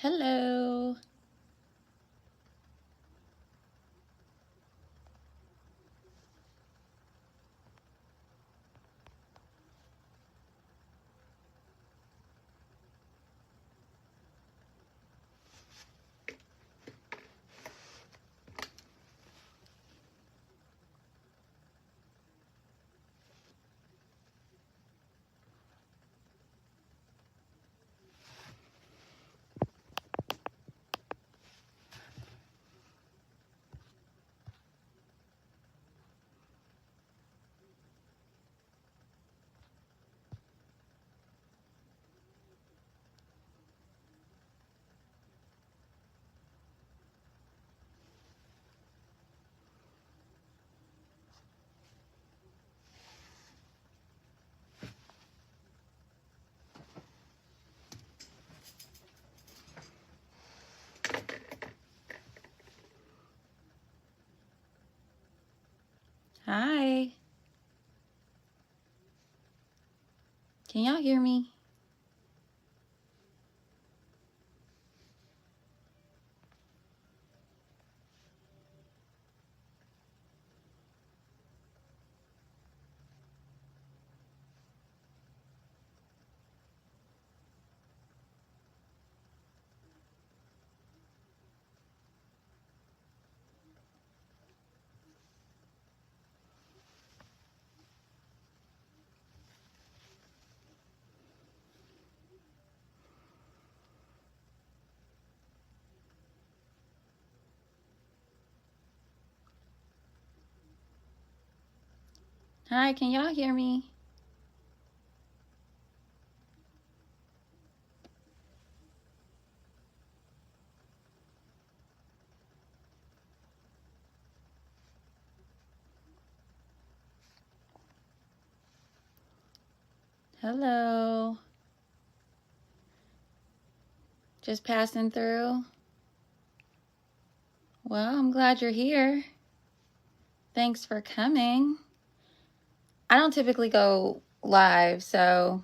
Hello. Hi. Can y'all hear me? Hi, can y'all hear me? Hello. Just passing through. Well, I'm glad you're here. Thanks for coming. I don't typically go live, so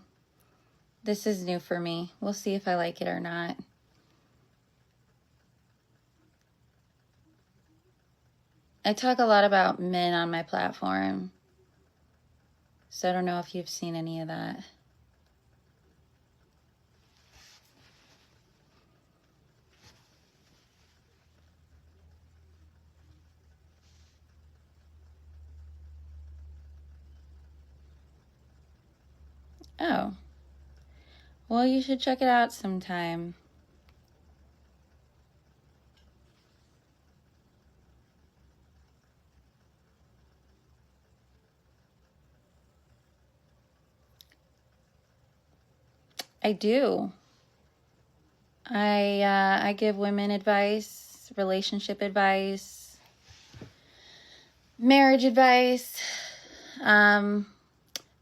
this is new for me. We'll see if I like it or not. I talk a lot about men on my platform, so I don't know if you've seen any of that. Oh. Well, you should check it out sometime. I do. I give women advice, relationship advice, marriage advice, but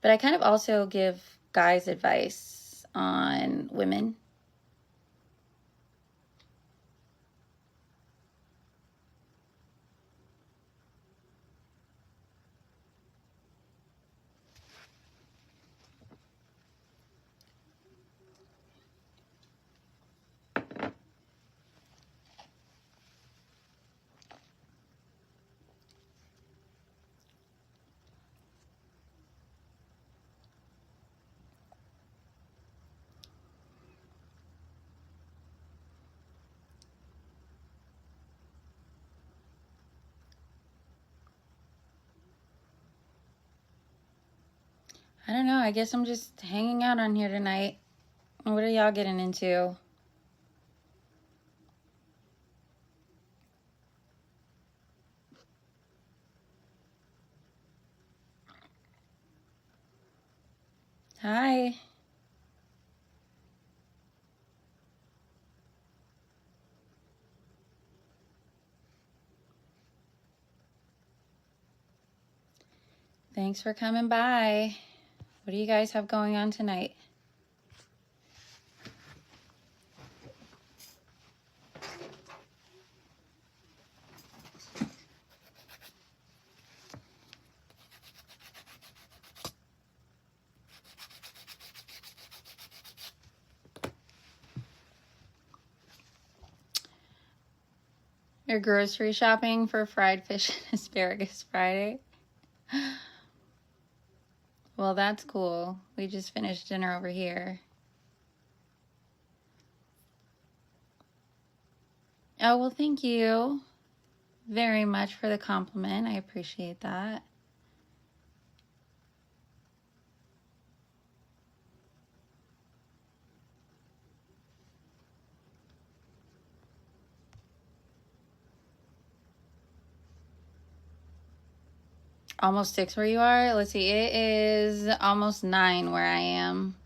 I kind of also give guys advice on women. I don't know. I guess I'm just hanging out on here tonight. What are y'all getting into? Hi. Thanks for coming by. What do you guys have going on tonight? You're grocery shopping for fried fish and asparagus Friday? Well, that's cool. We just finished dinner over here. Oh, well, thank you very much for the compliment. I appreciate that. Almost 6 where you are? Let's see. It is almost 9 where I am.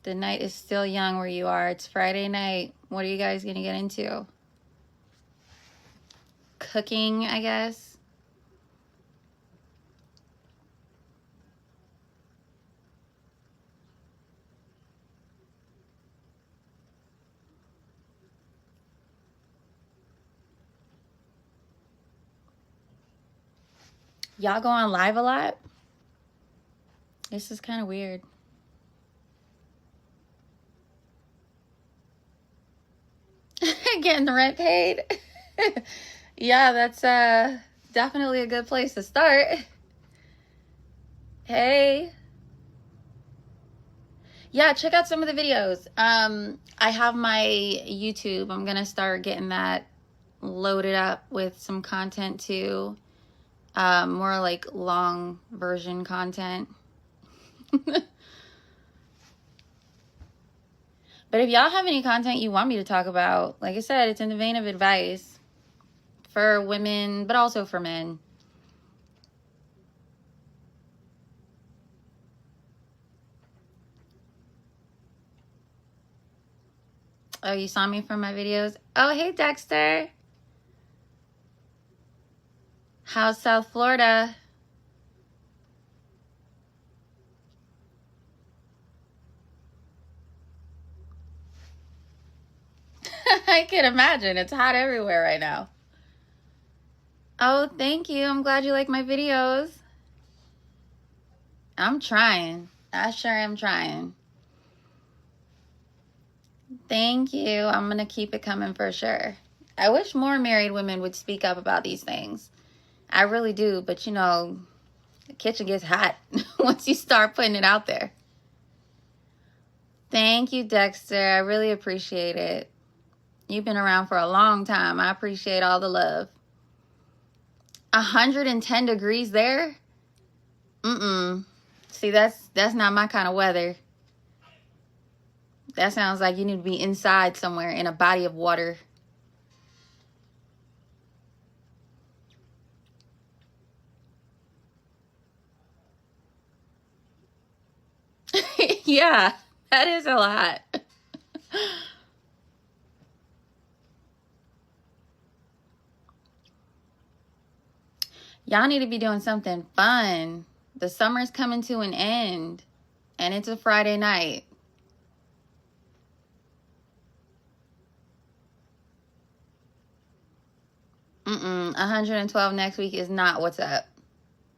The night is still young where you are. It's Friday night. What are you guys going to get into? Cooking, I guess. Y'all go on live a lot? This is kind of weird. Getting the rent paid? Yeah, that's definitely a good place to start. Hey. Yeah, check out some of the videos. I have my YouTube. I'm gonna start getting that loaded up with some content too. More like long version content. But if y'all have any content you want me to talk about, like I said, it's in the vein of advice for women, but also for men. Oh, you saw me from my videos? Oh, hey, Dexter. How's South Florida? I can imagine. It's hot everywhere right now. Oh, thank you. I'm glad you like my videos. I'm trying. I sure am trying. Thank you. I'm going to keep it coming for sure. I wish more married women would speak up about these things. I really do. But, you know, the kitchen gets hot once you start putting it out there. Thank you, Dexter. I really appreciate it. You've been around for a long time. I appreciate all the love. 110 degrees there? See, that's not my kind of weather. That sounds like you need to be inside somewhere in a body of water. Yeah, that is a lot. Y'all need to be doing something fun. The summer's coming to an end, and it's a Friday night. Mm-mm. 112 next week is not what's up.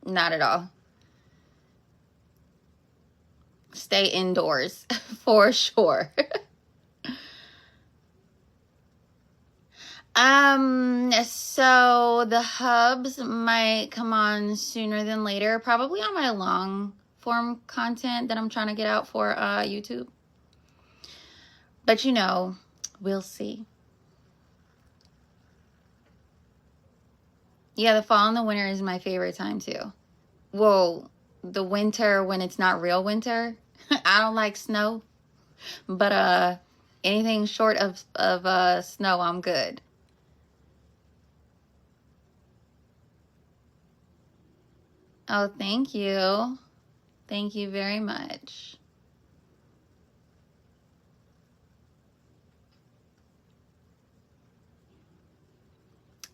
Not at all. Stay indoors for sure. So the hubs might come on sooner than later, probably on my long form content that I'm trying to get out for YouTube. But you know, we'll see. Yeah, the fall and the winter is my favorite time too. Well, the winter when it's not real winter. I don't like snow, but anything short of snow, I'm good. Oh, thank you. Thank you very much.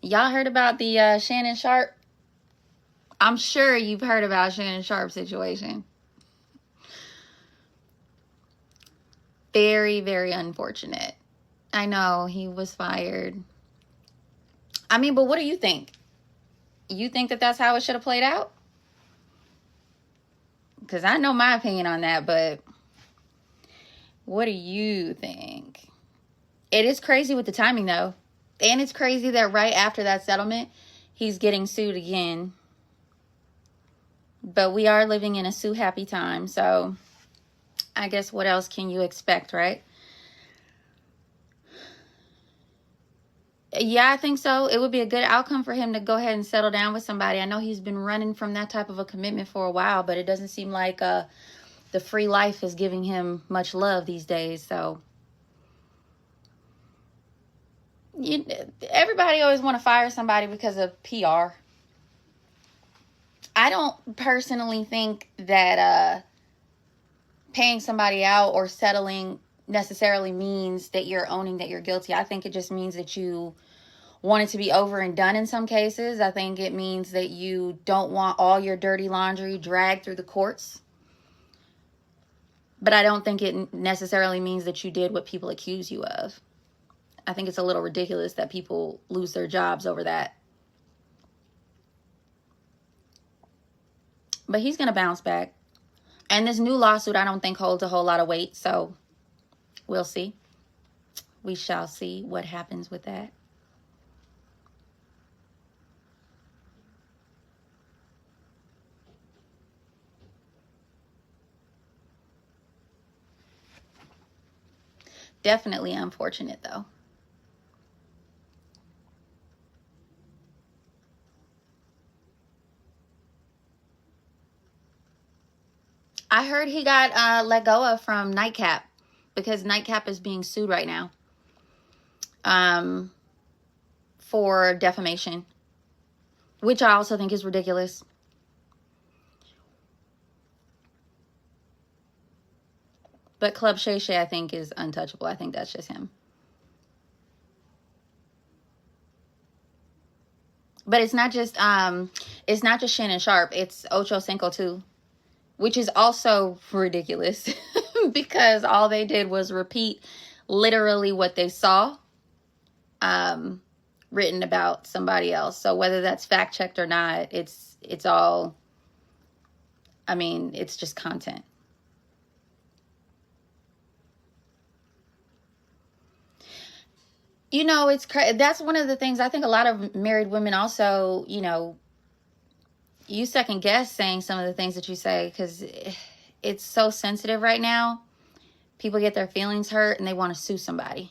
Y'all heard about the Shannon Sharp? I'm sure you've heard about Shannon Sharp's situation. Very, very unfortunate. I know, he was fired. I mean, but what do you think? You think that that's how it should have played out? Because I know my opinion on that, but What do you think? It is crazy with the timing, though. And it's crazy that right after that settlement, he's getting sued again. But we are living in a sue-happy time, so I guess what else can you expect, right? Yeah, I think so. It would be a good outcome for him to go ahead and settle down with somebody. I know he's been running from that type of a commitment for a while, but it doesn't seem like the free life is giving him much love these days. So everybody always want to fire somebody because of PR. I don't personally think that paying somebody out or settling necessarily means that you're owning that you're guilty. I think it just means that you want it to be over and done in some cases. I think it means that you don't want all your dirty laundry dragged through the courts. But I don't think it necessarily means that you did what people accuse you of. I think it's a little ridiculous that people lose their jobs over that. But he's going to bounce back. And this new lawsuit, I don't think holds a whole lot of weight. So we'll see. We shall see what happens with that. Definitely unfortunate, though. I heard he got let go of from Nightcap because Nightcap is being sued right now for defamation, which I also think is ridiculous. But Club Shay Shay, I think, is untouchable. I think that's just him. But it's not just Shannon Sharp. It's Ocho Cinco too, which is also ridiculous because all they did was repeat literally what they saw written about somebody else. So whether that's fact checked or not, it's all, I mean, it's just content. You know, it's that's one of the things I think a lot of married women also, you know, you second guess saying some of the things that you say because it's so sensitive right now. People get their feelings hurt and they want to sue somebody.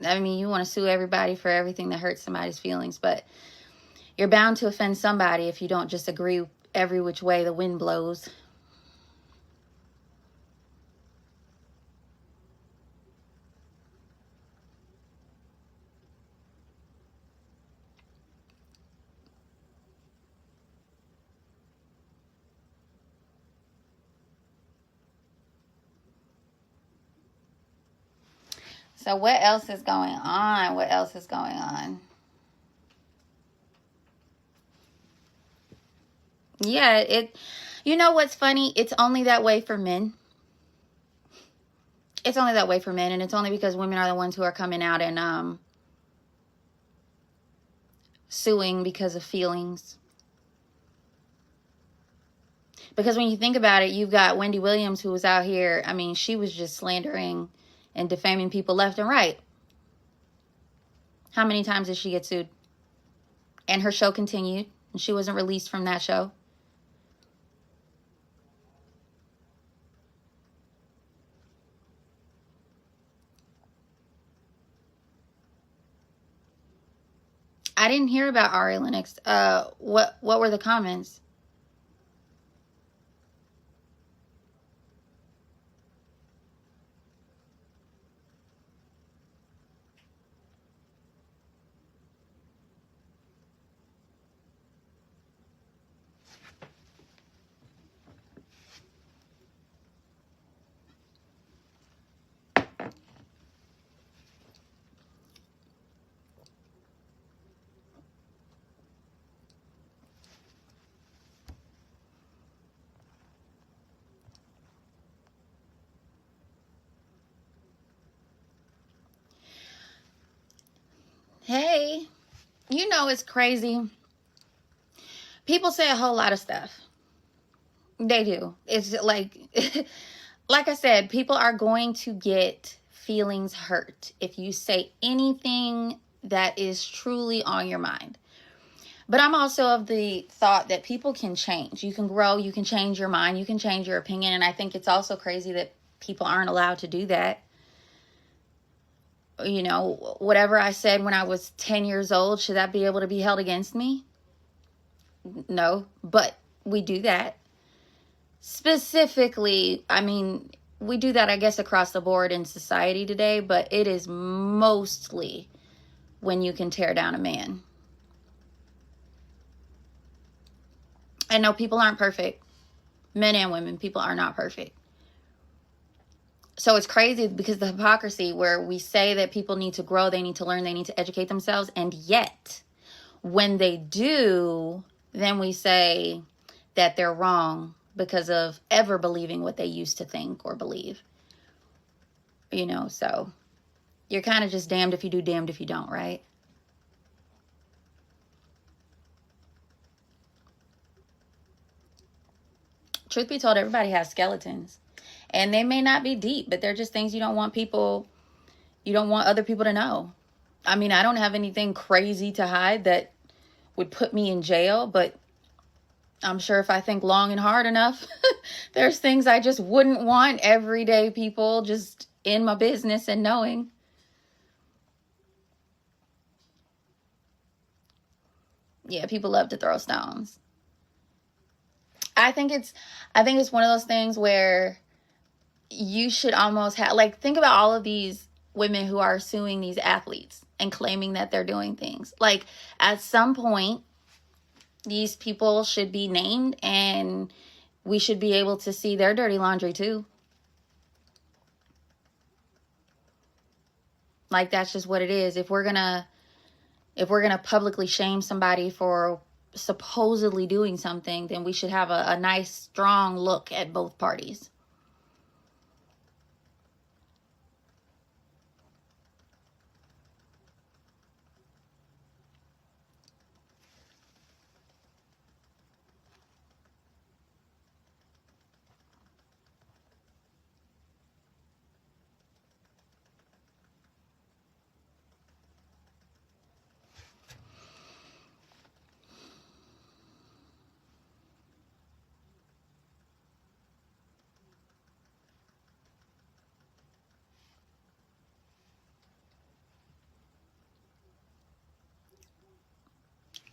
I mean, you want to sue everybody for everything that hurts somebody's feelings, but you're bound to offend somebody if you don't just agree every which way the wind blows. So what else is going on? What else is going on? Yeah, you know what's funny? It's only that way for men. It's only that way for men, and it's only because women are the ones who are coming out and suing because of feelings. Because when you think about it, you've got Wendy Williams who was out here. I mean, she was just slandering and defaming people left and right. How many times did she get sued? And her show continued, and she wasn't released from that show. I didn't hear about Ari Lennox. What were the comments? Hey, you know it's crazy. People say a whole lot of stuff. They do. It's like like I said, people are going to get feelings hurt if you say anything that is truly on your mind. But I'm also of the thought that people can change. You can grow, you can change your mind, you can change your opinion. And I think it's also crazy that people aren't allowed to do that. You know, whatever I said when I was 10 years old, should that be able to be held against me? No, but we do that. Specifically, I mean, we do that, I guess, across the board in society today, but it is mostly when you can tear down a man. And no, people aren't perfect. Men and women, people are not perfect. So it's crazy because the hypocrisy where we say that people need to grow, they need to learn, they need to educate themselves, and yet when they do, then we say that they're wrong because of ever believing what they used to think or believe. You know, so you're kind of just damned if you do, damned if you don't, right? Truth be told, everybody has skeletons. And they may not be deep, but they're just things you don't want other people to know. I mean, I don't have anything crazy to hide that would put me in jail, but I'm sure if I think long and hard enough, there's things I just wouldn't want everyday people just in my business and knowing. Yeah, people love to throw stones. I think it's one of those things where you should almost have, like, think about all of these women who are suing these athletes and claiming that they're doing things. Like, at some point, these people should be named and we should be able to see their dirty laundry too. Like, that's just what it is. If we're gonna publicly shame somebody for supposedly doing something, then we should have a nice, strong look at both parties.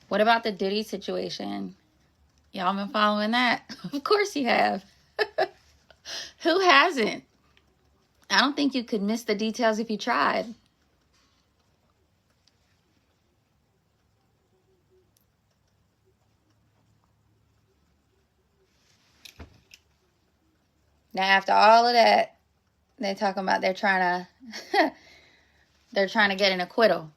What about the Diddy situation? Y'all been following that? Of course you have. Who hasn't? I don't think you could miss the details if you tried. Now, after all of that, they're talking about they're trying to get an acquittal.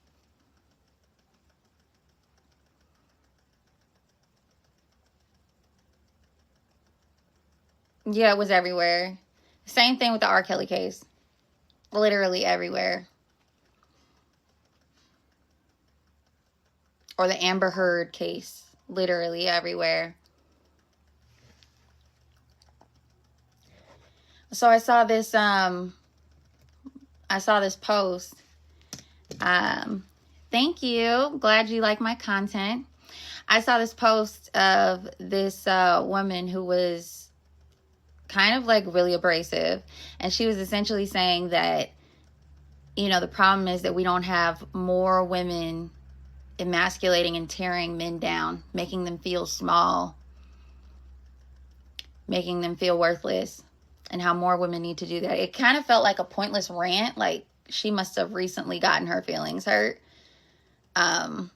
Yeah, it was everywhere. Same thing with the R. Kelly case. Literally everywhere. Or the Amber Heard case. Literally everywhere. So I saw this post. Thank you. Glad you like my content. I saw this post of this woman who was kind of like really abrasive. And she was essentially saying that, you know, the problem is that we don't have more women emasculating and tearing men down, making them feel small, making them feel worthless, and how more women need to do that. It kind of felt like a pointless rant. Like, she must have recently gotten her feelings hurt. And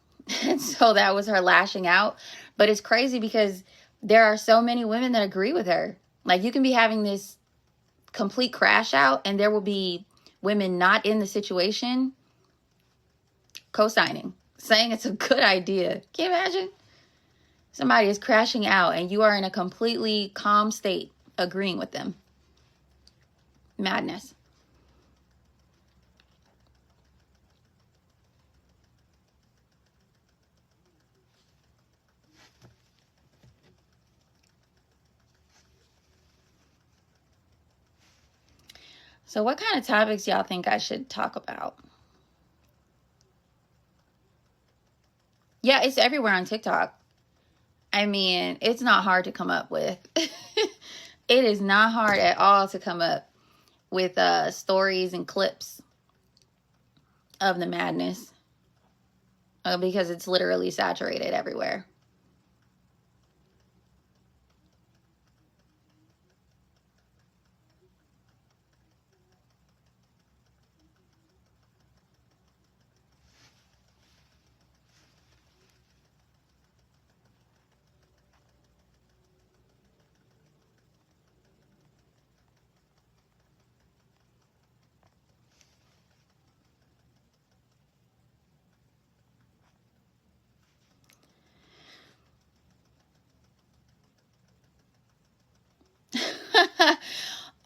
so that was her lashing out. But it's crazy because there are so many women that agree with her. Like, you can be having this complete crash out and there will be women not in the situation co-signing, saying it's a good idea. Can you imagine? Somebody is crashing out and you are in a completely calm state agreeing with them. Madness. So what kind of topics y'all think I should talk about? Yeah, it's everywhere on TikTok. I mean, it's not hard to come up with. It is not hard at all to come up with stories and clips of the madness because it's literally saturated everywhere.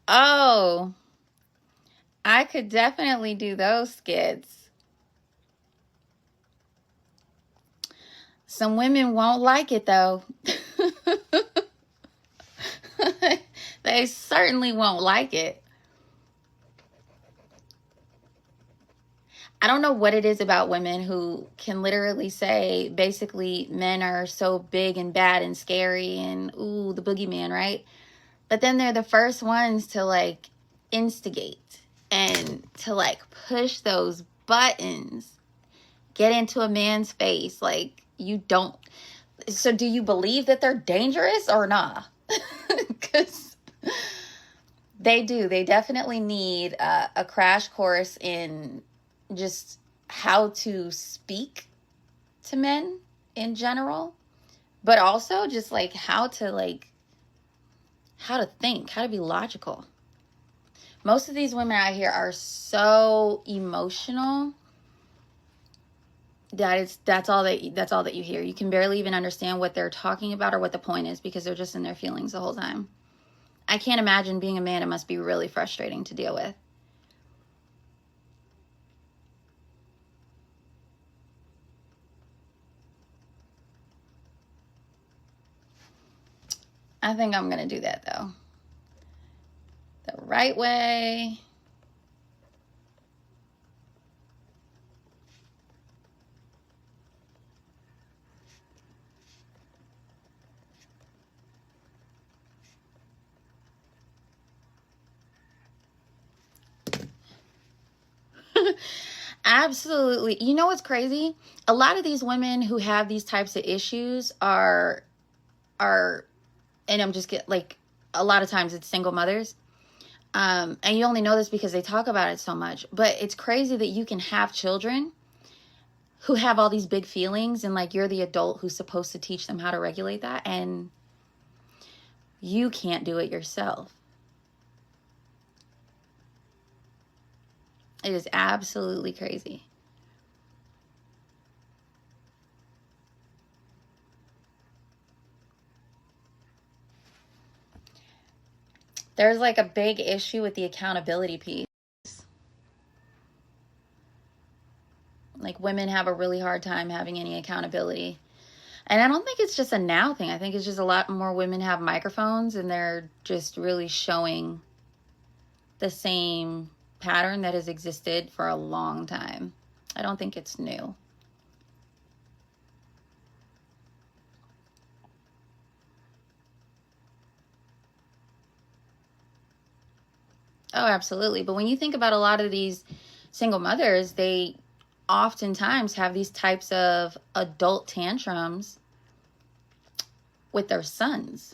Oh, I could definitely do those skits. Some women won't like it though. They certainly won't like it. I don't know what it is about women who can literally say basically men are so big and bad and scary and ooh, the boogeyman, right? But then they're the first ones to like instigate and to like push those buttons, get into a man's face. Like, you don't. So do you believe that they're dangerous or not? Because they do. They definitely need a crash course in just how to speak to men in general, but also just like how to think, how to be logical. Most of these women out here are so emotional that that's all that you hear. You can barely even understand what they're talking about or what the point is because they're just in their feelings the whole time. I can't imagine being a man. It must be really frustrating to deal with. I think I'm going to do that though. The right way. Absolutely. You know what's crazy? A lot of these women who have these types of issues are and I'm just get like a lot of times it's single mothers. And you only know this because they talk about it so much. But it's crazy that you can have children who have all these big feelings and like you're the adult who's supposed to teach them how to regulate that and you can't do it yourself. It is absolutely crazy. There's like a big issue with the accountability piece. Like women have a really hard time having any accountability. And I don't think it's just a now thing. I think it's just a lot more women have microphones and they're just really showing the same pattern that has existed for a long time. I don't think it's new. Oh, absolutely. But when you think about a lot of these single mothers, they oftentimes have these types of adult tantrums with their sons.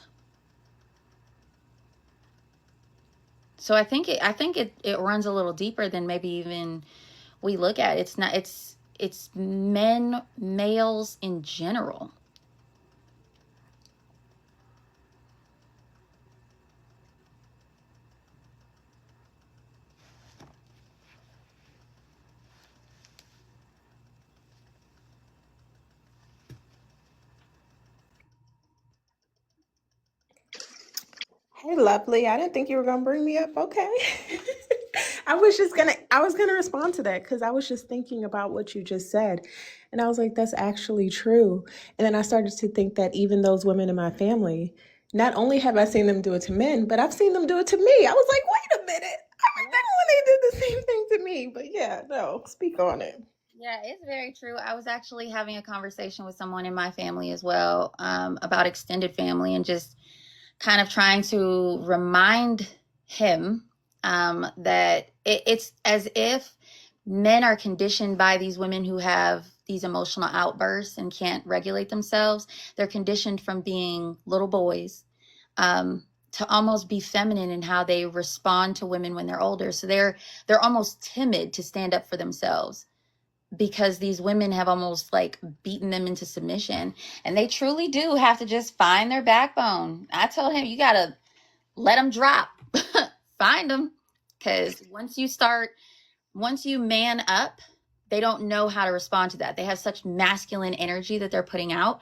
So I think it runs a little deeper than maybe even we look at. It's males in general. Hey, lovely. I didn't think you were gonna bring me up. Okay. I was gonna respond to that because I was just thinking about what you just said. And I was like, that's actually true. And then I started to think that even those women in my family, not only have I seen them do it to men, but I've seen them do it to me. I was like, wait a minute. I remember when the same thing to me. But yeah, no, speak on it. Yeah, it's very true. I was actually having a conversation with someone in my family as well, about extended family and just kind of trying to remind him, that it's as if men are conditioned by these women who have these emotional outbursts and can't regulate themselves. They're conditioned from being little boys, to almost be feminine in how they respond to women when they're older. So they're almost timid to stand up for themselves because these women have almost like beaten them into submission, and they truly do have to just find their backbone. I told him, you got to let them drop. Find them, because once you man up, they don't know how to respond to that. They have such masculine energy that they're putting out,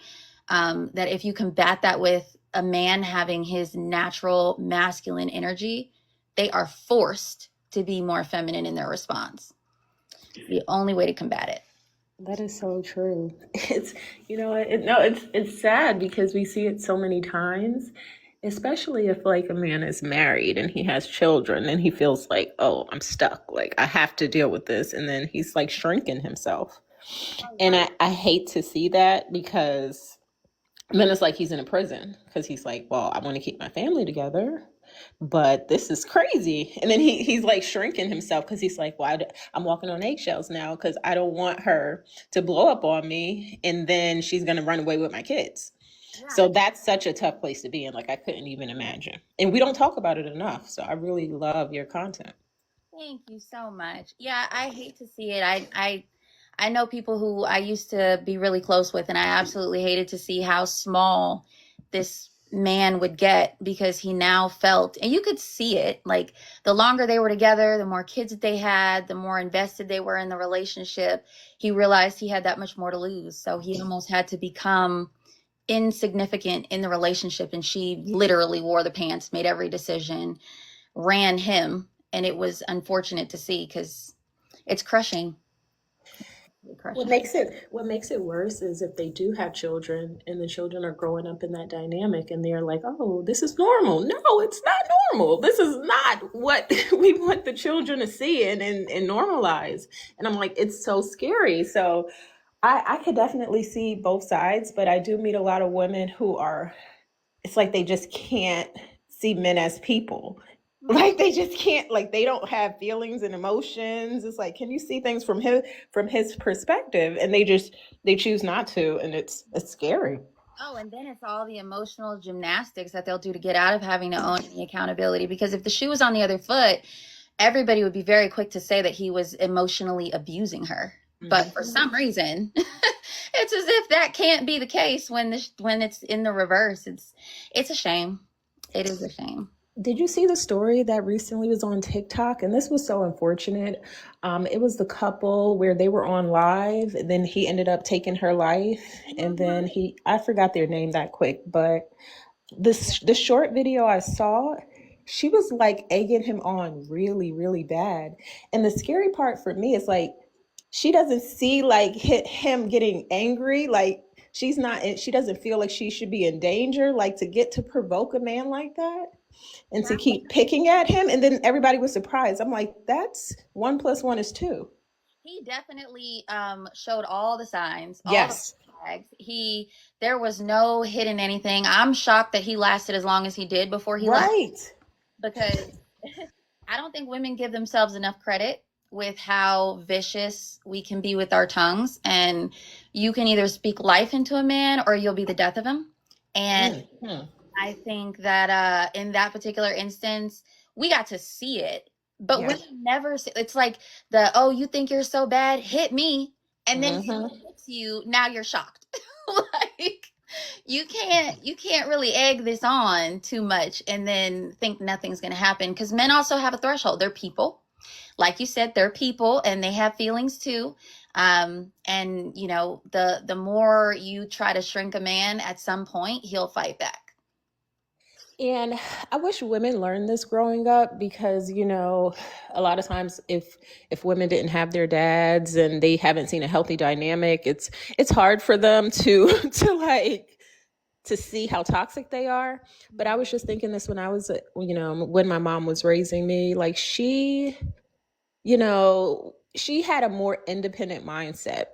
that if you combat that with a man having his natural masculine energy, they are forced to be more feminine in their response. It's the only way to combat it. That is so true. It's no, it's sad because we see it so many times, especially if like a man is married and he has children and he feels like, oh, I'm stuck, like I have to deal with this, and then he's like shrinking himself. And I hate to see that because then it's like he's in a prison because he's like, well, I want to keep my family together, but this is crazy. And then he's like shrinking himself because he's like, well, I'm walking on eggshells now because I don't want her to blow up on me and then she's going to run away with my kids. Yeah. So that's such a tough place to be in. Like, I couldn't even imagine. And we don't talk about it enough. So I really love your content. Thank you so much. Yeah, I hate to see it. I know people who I used to be really close with, and I absolutely hated to see how small this man would get because he now felt, and you could see it, like the longer they were together, the more kids that they had, the more invested they were in the relationship. He realized he had that much more to lose. So he almost had to become insignificant in the relationship. And she literally wore the pants, made every decision, ran him. And it was unfortunate to see because it's crushing. What makes it worse is if they do have children and the children are growing up in that dynamic and they're like, oh, this is normal. No, it's not normal. This is not what we want the children to see and normalize. And I'm like, it's so scary. So I could definitely see both sides, but I do meet a lot of women who are, it's like they just can't see men as people. Like they just can't, like they don't have feelings and emotions. It's like, can you see things from his perspective? And they choose not to, and it's scary. Oh, and then it's all the emotional gymnastics that they'll do to get out of having to own any accountability. Because if the shoe was on the other foot, everybody would be very quick to say that he was emotionally abusing her. Mm-hmm. But for some reason, it's as if that can't be the case when it's in the reverse. It's a shame. It is a shame. Did you see the story that recently was on TikTok? And this was so unfortunate. It was the couple where they were on live, and then he ended up taking her life. And then I forgot their name that quick, but the short video I saw, she was like egging him on really, really bad. And the scary part for me is like, she doesn't see like him getting angry. Like she doesn't feel like she should be in danger, like to get to provoke a man like that. And to keep picking at him, and then everybody was surprised. I'm like, that's 1 + 1 is 2. He definitely showed all the signs. Yes. All the flags. There was no hidden anything. I'm shocked that he lasted as long as he did before he left. Right. Because I don't think women give themselves enough credit with how vicious we can be with our tongues. And you can either speak life into a man or you'll be the death of him. And I think that in that particular instance, we got to see it, but we never see. It's like oh, you think you're so bad, hit me, and then he hits you. Now you're shocked. Like you can't really egg this on too much and then think nothing's gonna happen, because men also have a threshold. They're people, like you said, they're people, and they have feelings too. And you know, the more you try to shrink a man, at some point he'll fight back. And I wish women learned this growing up, because, you know, a lot of times if women didn't have their dads and they haven't seen a healthy dynamic, it's hard for them to see how toxic they are. But I was just thinking this when I was, when my mom was raising me, like she had a more independent mindset.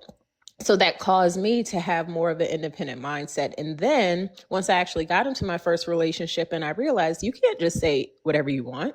So that caused me to have more of an independent mindset. And then once I actually got into my first relationship and I realized you can't just say whatever you want.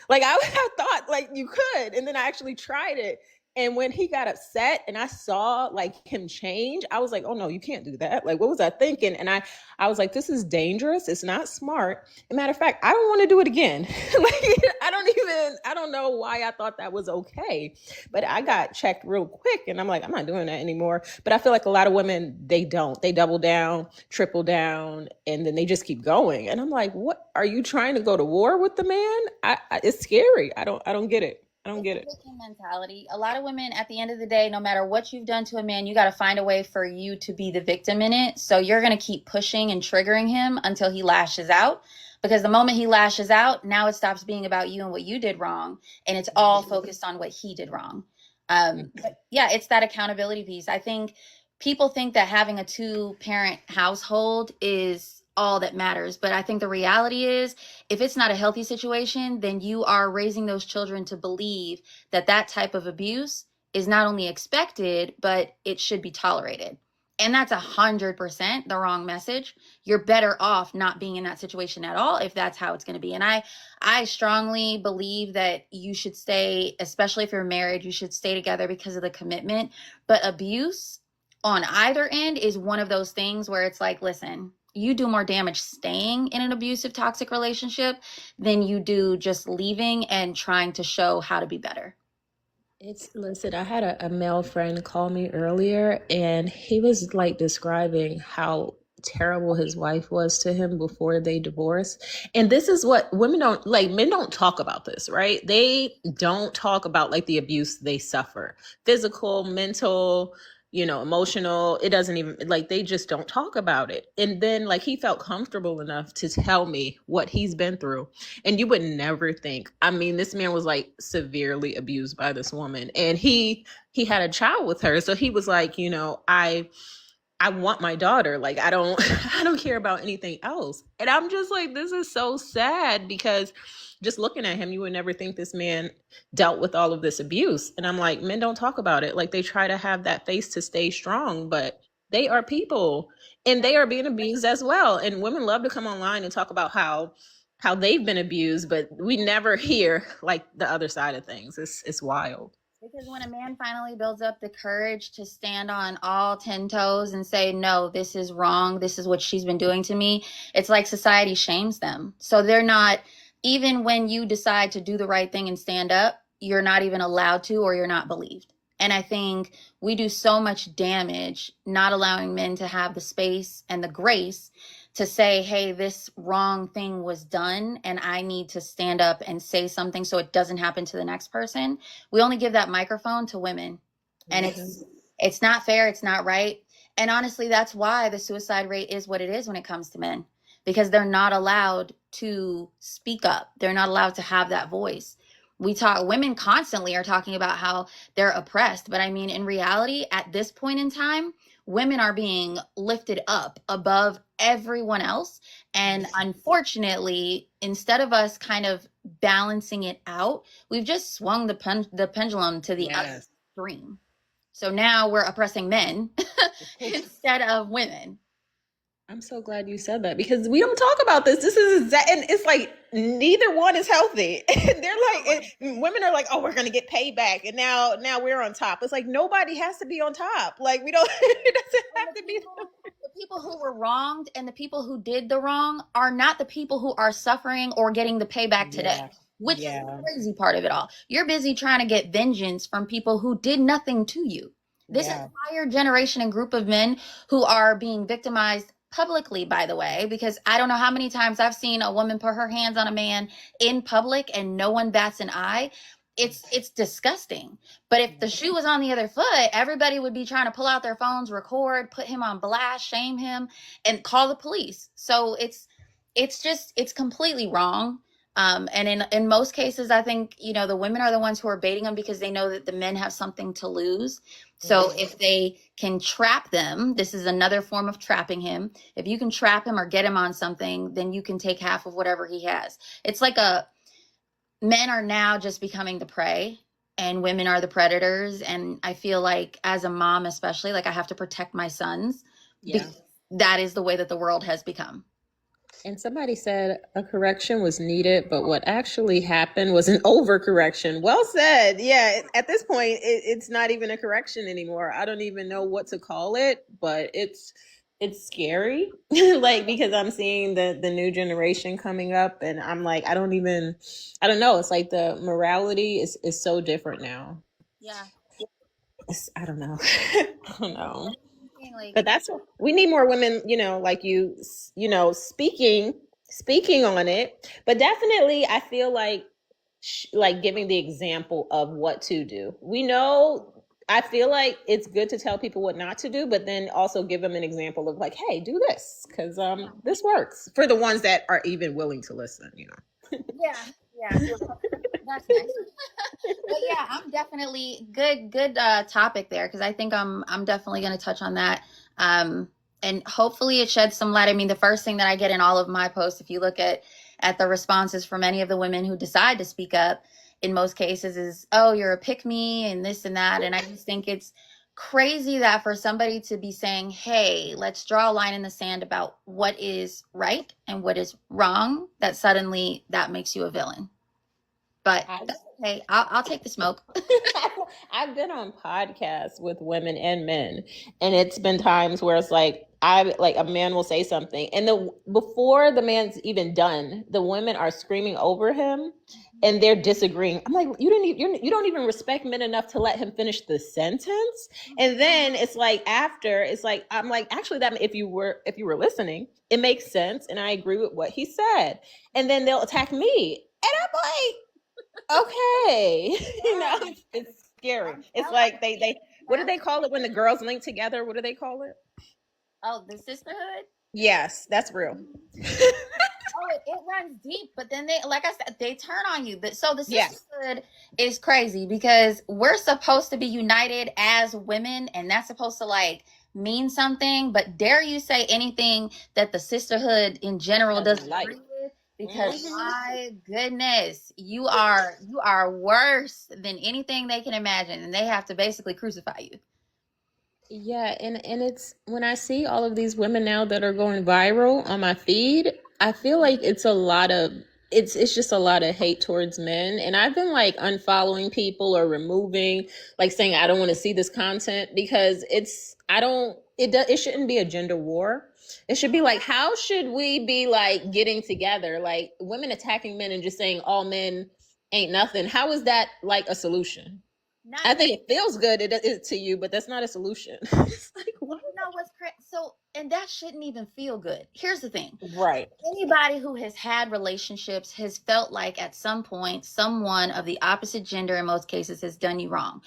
Like I thought like you could, and then I actually tried it. And when he got upset and I saw like him change, I was like, "Oh no, you can't do that." Like, what was I thinking? And I was like, "This is dangerous. It's not smart." As a matter of fact, I don't want to do it again. Like, I don't know why I thought that was okay. But I got checked real quick, and I'm like, I'm not doing that anymore. But I feel like a lot of women, they don't. They double down, triple down, and then they just keep going. And I'm like, what? Are you trying to go to war with the man? It's scary. I don't get it. I don't It's get a it. victim mentality. A lot of women, at the end of the day, no matter what you've done to a man, you got to find a way for you to be the victim in it. So you're going to keep pushing and triggering him until he lashes out. Because the moment he lashes out, now it stops being about you and what you did wrong, and it's all focused on what he did wrong. But yeah, it's that accountability piece. I think people think that having a two-parent household is all that matters, but I think the reality is if it's not a healthy situation, then you are raising those children to believe that that type of abuse is not only expected, but it should be tolerated. And that's 100% the wrong message. You're better off not being in that situation at all if that's how it's going to be. And I strongly believe that you should stay, especially if you're married, you should stay together because of the commitment. But abuse on either end is one of those things where it's like, listen, you do more damage staying in an abusive, toxic relationship than you do just leaving and trying to show how to be better. Listen, I had a male friend call me earlier and he was like describing how terrible his wife was to him before they divorced. And this is what women don't like, men don't talk about this, right? They don't talk about like the abuse they suffer, physical, mental, emotional. It doesn't even like they just don't talk about it. And then like he felt comfortable enough to tell me what he's been through. And you would never think. I mean, this man was like severely abused by this woman, and he had a child with her. So he was like, I want my daughter. Like I don't I don't care about anything else. And I'm just like, this is so sad because just looking at him, you would never think this man dealt with all of this abuse. And I'm like, men don't talk about it. Like they try to have that face to stay strong, but they are people and they are being abused as well. And women love to come online and talk about how they've been abused, but we never hear like the other side of things. It's wild. Because when a man finally builds up the courage to stand on all 10 toes and say, no, this is wrong, this is what she's been doing to me, it's like society shames them. So they're not, even when you decide to do the right thing and stand up, you're not even allowed to, or you're not believed. And I think we do so much damage not allowing men to have the space and the grace to say, hey, this wrong thing was done and I need to stand up and say something so it doesn't happen to the next person. We only give that microphone to women. And it's not fair, it's not right. And honestly, that's why the suicide rate is what it is when it comes to men, because they're not allowed to speak up. They're not allowed to have that voice. Women constantly are talking about how they're oppressed, but I mean, in reality, at this point in time, women are being lifted up above everyone else. And unfortunately, instead of us kind of balancing it out, we've just swung the pendulum to the other extreme. So now we're oppressing men instead of women. I'm so glad you said that because we don't talk about this. This is and it's like neither one is healthy. They're like women are like, oh, we're gonna get paid back, and now we're on top. It's like nobody has to be on top. Like we don't. It doesn't have to be. The people who were wronged and the people who did the wrong are not the people who are suffering or getting the payback today. Yeah. Which is Yeah. the crazy part of it all. You're busy trying to get vengeance from people who did nothing to you. This Yeah. entire generation and group of men who are being victimized publicly, by the way, because I don't know how many times I've seen a woman put her hands on a man in public and no one bats an eye. It's disgusting. But if the shoe was on the other foot, everybody would be trying to pull out their phones, record, put him on blast, shame him, and call the police. So it's completely wrong. And in most cases, I think, the women are the ones who are baiting them because they know that the men have something to lose. So if they can trap them, this is another form of trapping him. If you can trap him or get him on something, then you can take half of whatever he has. It's like men are now just becoming the prey. and women are the predators. And I feel like as a mom, especially, like I have to protect my sons Yeah. because that is the way that the world has become. And somebody said a correction was needed, but what actually happened was an overcorrection. Well said. Yeah, at this point, it's not even a correction anymore. I don't even know what to call it, but it's scary. Like because I'm seeing the new generation coming up, and I'm like, I don't know. It's like the morality is so different now. Yeah. I don't know. I don't know. Like, But that's what we need more women, like speaking on it. But definitely I feel like like giving the example of what to do. We know I feel like it's good to tell people what not to do, but then also give them an example of like, hey, do this because this works for the ones that are even willing to listen. yeah, yeah, that's nice. But yeah, I'm definitely good topic there because I think I'm definitely going to touch on that. Um, and hopefully it sheds some light. I mean, the first thing that I get in all of my posts, if you look at the responses from any of the women who decide to speak up, in most cases is, "Oh, you're a pick me," and this and that. And I just think it's crazy that for somebody to be saying, "Hey, let's draw a line in the sand about what is right and what is wrong," that suddenly that makes you a villain. But I that's okay. I'll take the smoke. I've been on podcasts with women and men, and it's been times where it's like I like a man will say something, and the before the man's even done, the women are screaming over him, and they're disagreeing. I'm like, you don't even respect men enough to let him finish the sentence, and then it's like after it's like I'm like actually that if you were listening, it makes sense, and I agree with what he said, and then they'll attack me, and I'm like okay. It's scary. It's like they what do they call it when the girls link together? What do they call it? Oh, the sisterhood. Yes, that's real. Oh, it runs deep, but then they, like I said, they turn on you. So the Yes. sisterhood is crazy because we're supposed to be united as women, and that's supposed to like mean something. But dare you say anything that the sisterhood in general Doesn't doesn't like. agree with? Because Mhm. my goodness, you are worse than anything they can imagine, and they have to basically crucify you. Yeah, and it's when I see all of these women now that are going viral on my feed, I feel like it's just a lot of hate towards men, and I've been like unfollowing people or removing, like saying I don't want to see this content because it's I don't it shouldn't be a gender war. It should be like how should we be like getting together, like women attacking men and just saying all men ain't nothing. How is that like a solution? Not I think it feels good to you, but that's not a solution. It's like And what? you know what's crazy? So, and that shouldn't even feel good. Here's the thing: Right. anybody who has had relationships has felt like at some point someone of the opposite gender, in most cases, has done you wrong.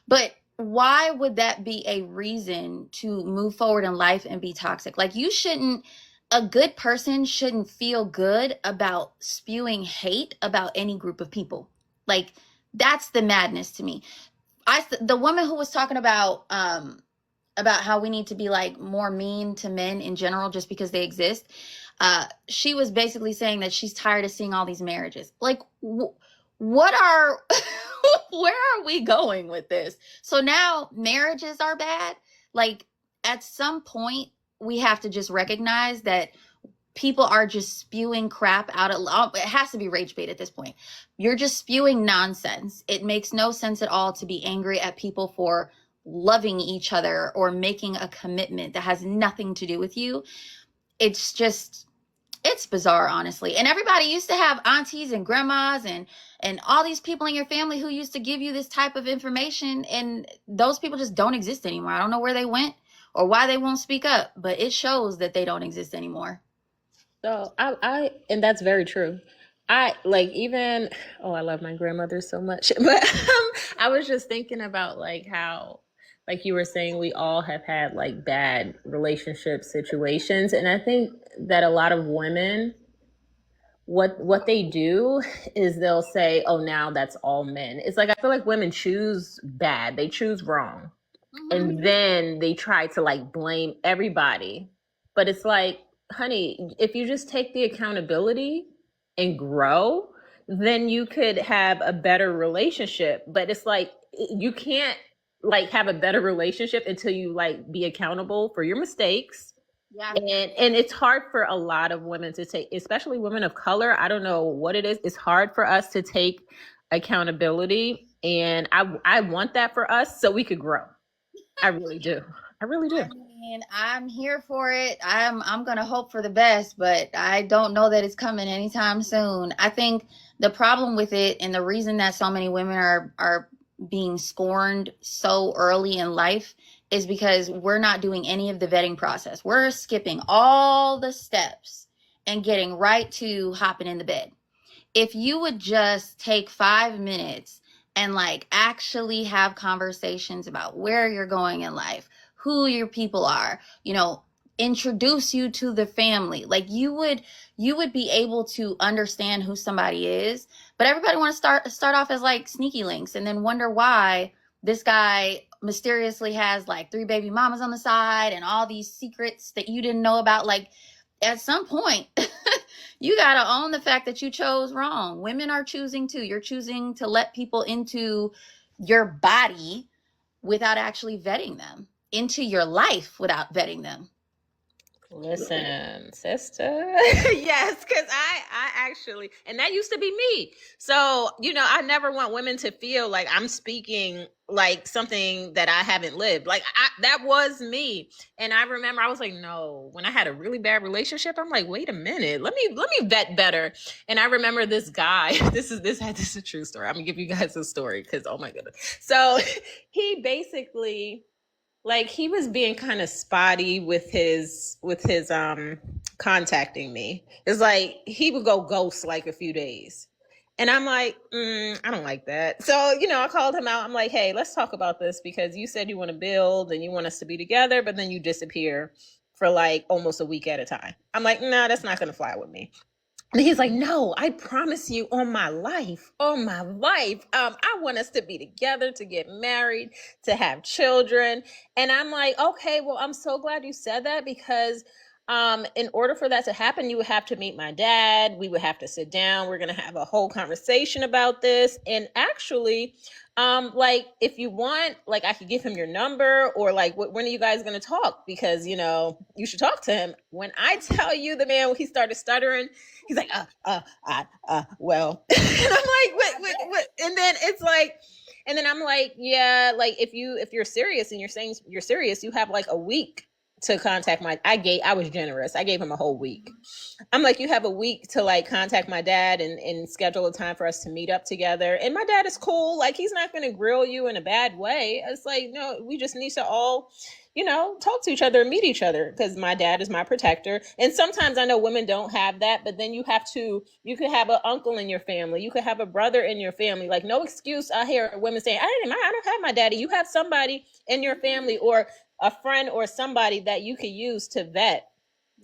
But why would that be a reason to move forward in life and be toxic? Like, you shouldn't. A good person shouldn't feel good about spewing hate about any group of people. Like, that's the madness to me. The woman who was talking about how we need to be like more mean to men in general just because they exist. She was basically saying that she's tired of seeing all these marriages. Like, what are, where are we going with this? So now marriages are bad. Like, at some point, we have to just recognize that people are just spewing crap out of it has to be rage bait at this point. You're just spewing nonsense. It makes no sense at all to be angry at people for loving each other or making a commitment that has nothing to do with you. It's just it's bizarre, honestly. And everybody used to have aunties and grandmas and all these people in your family who used to give you this type of information, and those people just don't exist anymore. I don't know where they went or why they won't speak up, but it shows that they don't exist anymore. So I and that's very true. I like even oh I love my grandmother so much, but I was just thinking about like how like you were saying we all have had like bad relationship situations, and I think that a lot of women what they do is they'll say, "Oh, now that's all men." It's like I feel like women choose bad, they choose wrong, Mm-hmm. and then they try to like blame everybody. But it's like, honey, if you just take the accountability and grow, then you could have a better relationship. But it's like you can't like have a better relationship until you like be accountable for your mistakes. Yeah. And it's hard for a lot of women to take, especially women of color. I don't know what it is. It's hard for us to take accountability, and I want that for us so we could grow. I really do. I really do. I mean, I'm here for it. I'm gonna hope for the best, but I don't know that it's coming anytime soon. I think the problem with it and the reason that so many women are being scorned so early in life is because we're not doing any of the vetting process. We're skipping all the steps and getting right to hopping in the bed. If you would just take 5 minutes and like actually have conversations about where you're going in life, who your people are, introduce you to the family, like you would be able to understand who somebody is. But everybody want to start off as like sneaky links and then wonder why this guy mysteriously has like 3 baby mamas on the side and all these secrets that you didn't know about. Like, at some point you got to own the fact that you chose wrong. Women are choosing too. You're choosing to let people into your body without actually vetting them, into your life without vetting them. Listen, sister. Yes, because I actually, and that used to be me. So, I never want women to feel like I'm speaking like something that I haven't lived. Like that was me. And I remember I was like, no, when I had a really bad relationship, I'm like, wait a minute, let me vet better. And I remember this guy, this is a true story. I'm gonna give you guys a story because oh my goodness. So he basically like he was being kind of spotty with his contacting me. It's like he would go ghost like a few days. And I'm like, I don't like that. So, I called him out. I'm like, hey, let's talk about this because you said you want to build and you want us to be together, but then you disappear for like almost a week at a time. I'm like, nah, that's not going to fly with me. And he's like, no, I promise you on my life, I want us to be together, to get married, to have children. And I'm like, okay, well, I'm so glad you said that because in order for that to happen, you would have to meet my dad. We would have to sit down. We're going to have a whole conversation about this. And actually, like if you want, like I could give him your number or like when are you guys going to talk? Because, you should talk to him. When I tell you the man, he started stuttering, he's like, well, and I'm like, what? And then it's like, and then I'm like, yeah, like if you're serious and you're saying you're serious, you have like a week to contact I was generous. I gave him a whole week. I'm like, you have a week to like contact my dad and schedule a time for us to meet up together. And my dad is cool. Like he's not going to grill you in a bad way. It's like, no, we just need to all, talk to each other and meet each other because my dad is my protector. And sometimes I know women don't have that, but then you could have an uncle in your family. You could have a brother in your family. Like no excuse. I hear women saying, I don't have my daddy. You have somebody in your family or a friend or somebody that you could use to vet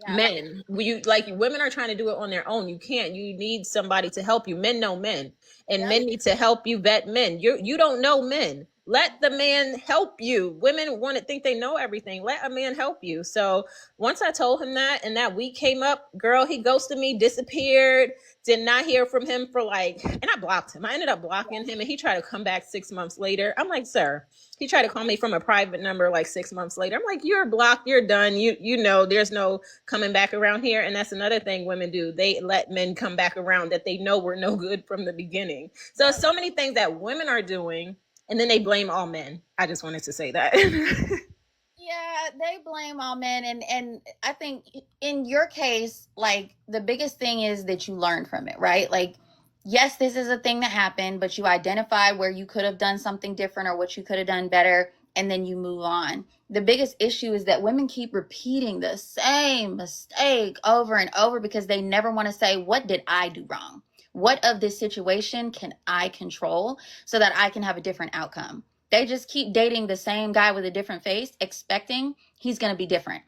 men. Like women are trying to do it on their own. You can't. You need somebody to help you. Men know men, and men need to help you vet men. You don't know men. Let the man help you. Women want to think they know everything. Let a man help you. So once I told him that, and that week came up, girl, he ghosted me, disappeared. Did not hear from him for and I blocked him. I ended up blocking him, and he tried to come back 6 months later. I'm like, sir. He tried to call me from a private number like 6 months later. I'm like, you're blocked. You're done. There's no coming back around here. And that's another thing women do. They let men come back around that they know were no good from the beginning. So many things that women are doing, and then they blame all men. I just wanted to say that. Yeah, they blame all men, and I think in your case, like the biggest thing is that you learned from it, right? Like, yes, this is a thing that happened, but you identify where you could have done something different or what you could have done better, and then you move on. The biggest issue is that women keep repeating the same mistake over and over because they never want to say, what did I do wrong? What of this situation can I control so that I can have a different outcome? They just keep dating the same guy with a different face, expecting he's going to be different.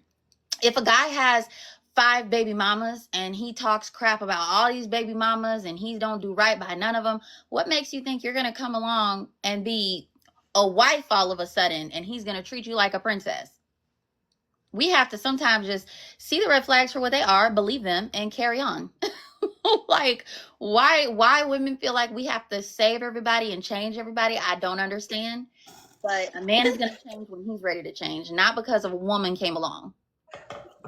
If a guy has 5 baby mamas and he talks crap about all these baby mamas and he don't do right by none of them, what makes you think you're going to come along and be a wife all of a sudden and he's going to treat you like a princess? We have to sometimes just see the red flags for what they are, believe them, and carry on. Like, why women feel like we have to save everybody and change everybody, I don't understand. But a man is going to change when he's ready to change, not because of a woman came along.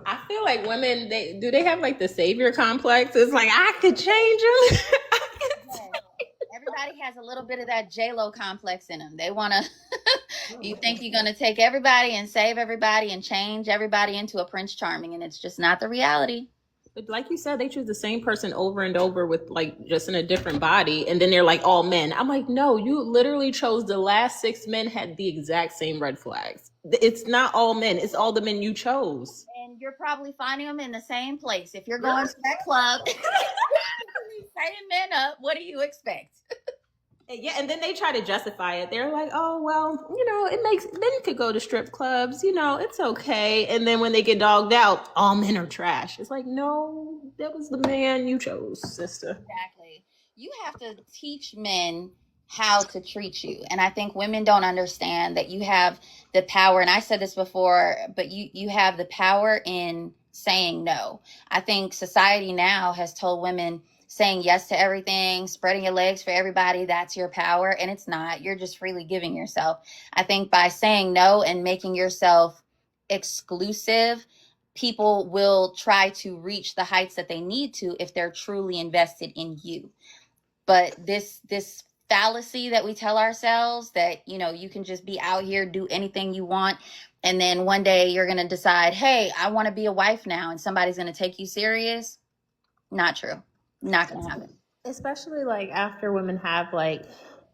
I feel like women, they have like the savior complex. It's like I could change them. Yes. Everybody has a little bit of that J-Lo complex in them. They want to, you think you're going to take everybody and save everybody and change everybody into a Prince Charming, and it's just not the reality. But like you said, they choose the same person over and over with like just in a different body, and then they're like all men. I'm like, no, you literally chose the last 6 men had the exact same red flags. It's not all men; it's all the men you chose. And you're probably finding them in the same place. If you're going to that club, setting men up, what do you expect? Yeah, and then they try to justify it. They're like, "Oh, well, it makes men could go to strip clubs. It's okay." And then when they get dogged out, all men are trash. It's like, no, that was the man you chose, sister. Exactly. You have to teach men how to treat you. And I think women don't understand that you have the power. And I said this before, but you have the power in saying no. I think society now has told women saying yes to everything, spreading your legs for everybody, that's your power. And it's not. You're just freely giving yourself. I think by saying no and making yourself exclusive, people will try to reach the heights that they need to if they're truly invested in you. But this fallacy that we tell ourselves that you can just be out here, do anything you want, and then one day you're going to decide, hey, I want to be a wife now, and somebody's going to take you serious. Not true. Not going to happen. Especially like after women have like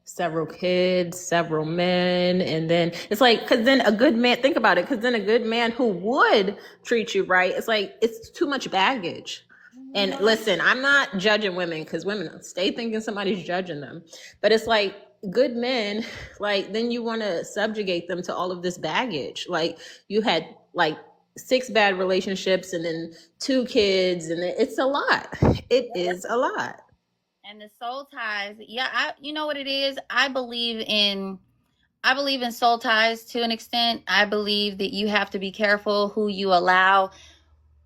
several kids, several men, and then it's like, because then a good man, think about it, because then a good man who would treat you right, it's like it's too much baggage. And listen, I'm not judging women because women stay thinking somebody's judging them, but it's like good men, like then you want to subjugate them to all of this baggage. Like you had like 6 bad relationships and then 2 kids, and it's a lot. It is a lot. And the soul ties, yeah, you know what it is? I believe in soul ties to an extent. I believe that you have to be careful who you allow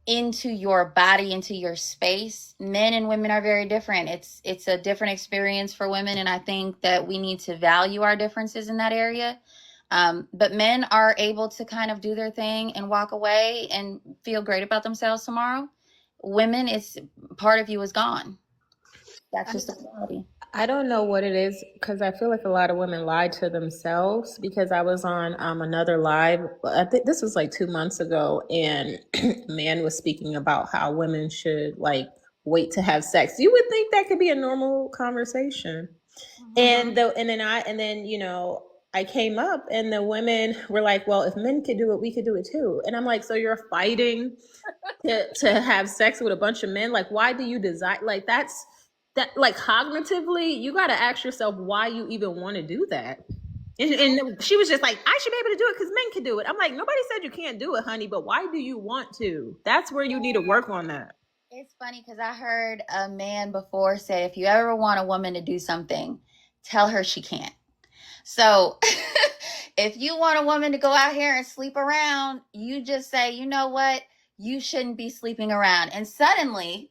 into your body, into your space. Men and women are very different. It's a different experience for women, and I think that we need to value our differences in that area. But men are able to kind of do their thing and walk away and feel great about themselves tomorrow. Women, it's part of you is gone. That's just the reality. I don't know what it is because I feel like a lot of women lie to themselves because I was on another live. I think this was like 2 months ago, and a man was speaking about how women should like wait to have sex. You would think that could be a normal conversation. And then I came up and the women were like, well, if men could do it, we could do it too. And I'm like, so you're fighting to have sex with a bunch of men? Like, why do you desire, like, that, like, cognitively you got to ask yourself why you even want to do that. And she was just like, I should be able to do it because men can do it. I'm like, nobody said you can't do it, honey, but why do you want to? That's where you need to work on that. It's funny because I heard a man before say, if you ever want a woman to do something, tell her she can't. So if you want a woman to go out here and sleep around, you just say, you know what? You shouldn't be sleeping around. And suddenly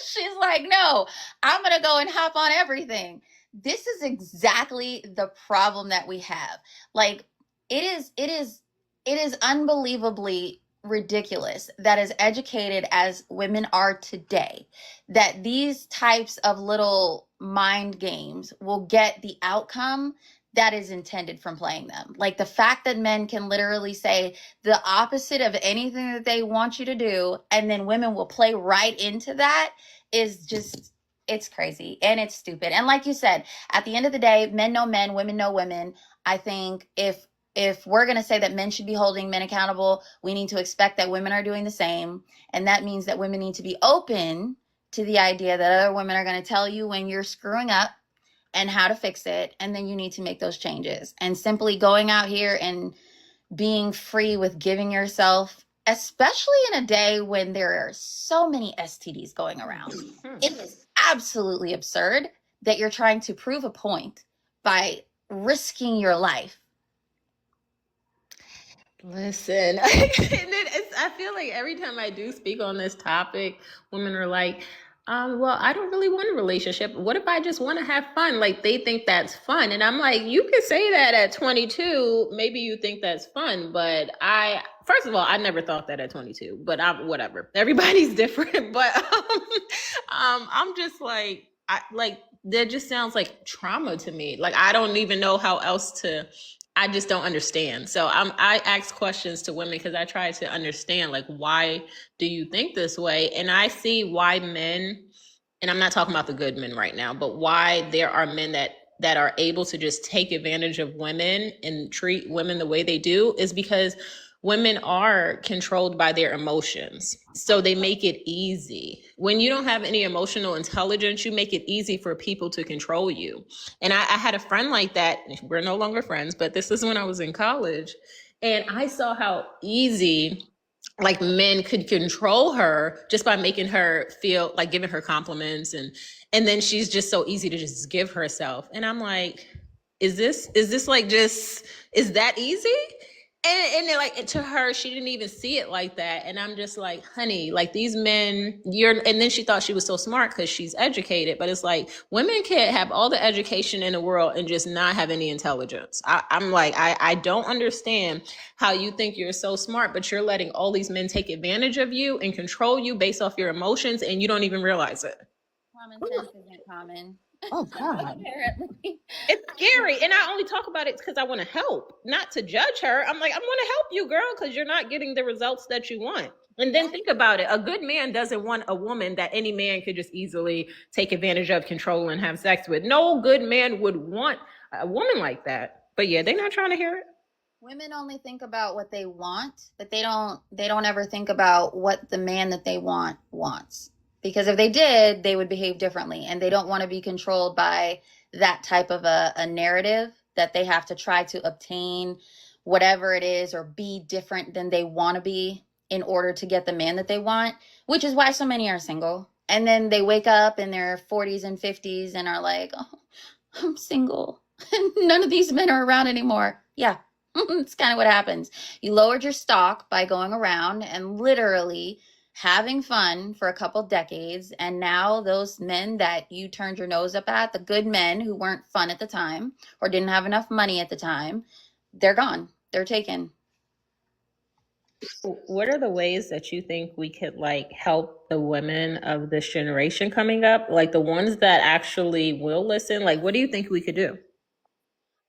she's like, no, I'm going to go and hop on everything. This is exactly the problem that we have. Like, it is unbelievably ridiculous that as educated as women are today, that these types of little mind games will get the outcome that is intended from playing them. Like the fact that men can literally say the opposite of anything that they want you to do, and then women will play right into that is just, it's crazy and it's stupid. And like you said, at the end of the day, men know men, women know women. I think if we're going to say that men should be holding men accountable, we need to expect that women are doing the same. And that means that women need to be open to the idea that other women are going to tell you when you're screwing up and how to fix it. And then you need to make those changes. And simply going out here and being free with giving yourself, especially in a day when there are so many STDs going around, it is absolutely absurd that you're trying to prove a point by risking your life. Listen, I feel like every time I do speak on this topic, women are like, Well, I don't really want a relationship. What if I just want to have fun? Like they think that's fun. And I'm like, you can say that at 22. Maybe you think that's fun, but first of all, I never thought that at 22, but whatever. Everybody's different. But I'm just like, that just sounds like trauma to me. Like, I don't even know how else I just don't understand. So I ask questions to women because I try to understand, like, why do you think this way? And I see why men, and I'm not talking about the good men right now, but why there are men that are able to just take advantage of women and treat women the way they do is because women are controlled by their emotions. So they make it easy. When you don't have any emotional intelligence, you make it easy for people to control you. And I had a friend like that. We're no longer friends, but this is when I was in college. And I saw how easy like men could control her just by making her feel like giving her compliments, and then she's just so easy to just give herself. And I'm like, is this like just is that easy? And then like to her, she didn't even see it like that. And I'm just like, honey, like these men, and then she thought she was so smart because she's educated, but it's like women can't have all the education in the world and just not have any intelligence. I'm like, I don't understand how you think you're so smart, but you're letting all these men take advantage of you and control you based off your emotions, and you don't even realize it. Common sense isn't common. Oh God. Apparently. It's scary. And I only talk about it because I want to help, not to judge her. I'm like, I want to help you, girl, because you're not getting the results that you want. And then think about it. A good man doesn't want a woman that any man could just easily take advantage of, control, and have sex with. No good man would want a woman like that. But yeah, they're not trying to hear it. Women only think about what they want, but they don't ever think about what the man that they want wants. Because if they did, they would behave differently, and they don't want to be controlled by that type of a narrative that they have to try to obtain whatever it is or be different than they want to be in order to get the man that they want, which is why so many are single. And then they wake up in their 40s and 50s and are like, oh, I'm single. None of these men are around anymore. Yeah, it's kind of what happens. You lowered your stock by going around and literally having fun for a couple decades, and now those men that you turned your nose up at, the good men who weren't fun at the time or didn't have enough money at the time, they're gone. They're taken. What are the ways that you think we could like help the women of this generation coming up? Like the ones that actually will listen? Like, what do you think we could do?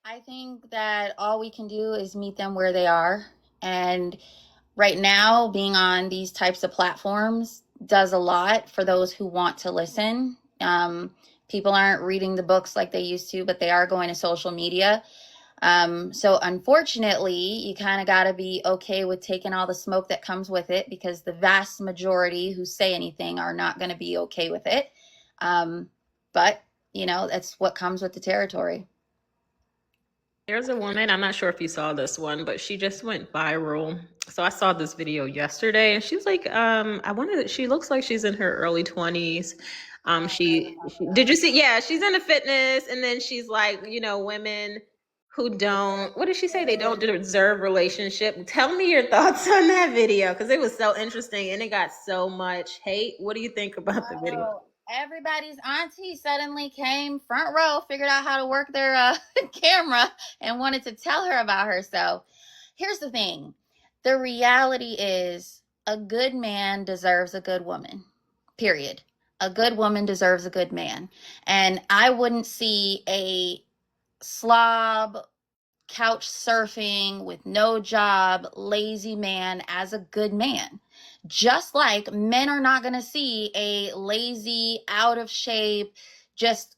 I think that all we can do is meet them where they are. And right now, being on these types of platforms does a lot for those who want to listen. People aren't reading the books like they used to, but they are going to social media. So unfortunately, you kind of got to be okay with taking all the smoke that comes with it, because the vast majority who say anything are not going to be okay with it. But, that's what comes with the territory. There's a woman, I'm not sure if you saw this one, but she just went viral. So I saw this video yesterday, and she's like, she looks like she's in her early 20s. Did you see? Yeah, she's into fitness, and then she's like, women who don't, what did she say? They don't deserve relationship. Tell me your thoughts on that video, because it was so interesting and it got so much hate. What do you think about the video? Oh, everybody's auntie suddenly came front row, figured out how to work their camera, and wanted to tell her about her. So here's the thing. The reality is a good man deserves a good woman, period. A good woman deserves a good man. And I wouldn't see a slob, couch surfing with no job, lazy man as a good man. Just like men are not going to see a lazy, out of shape, just,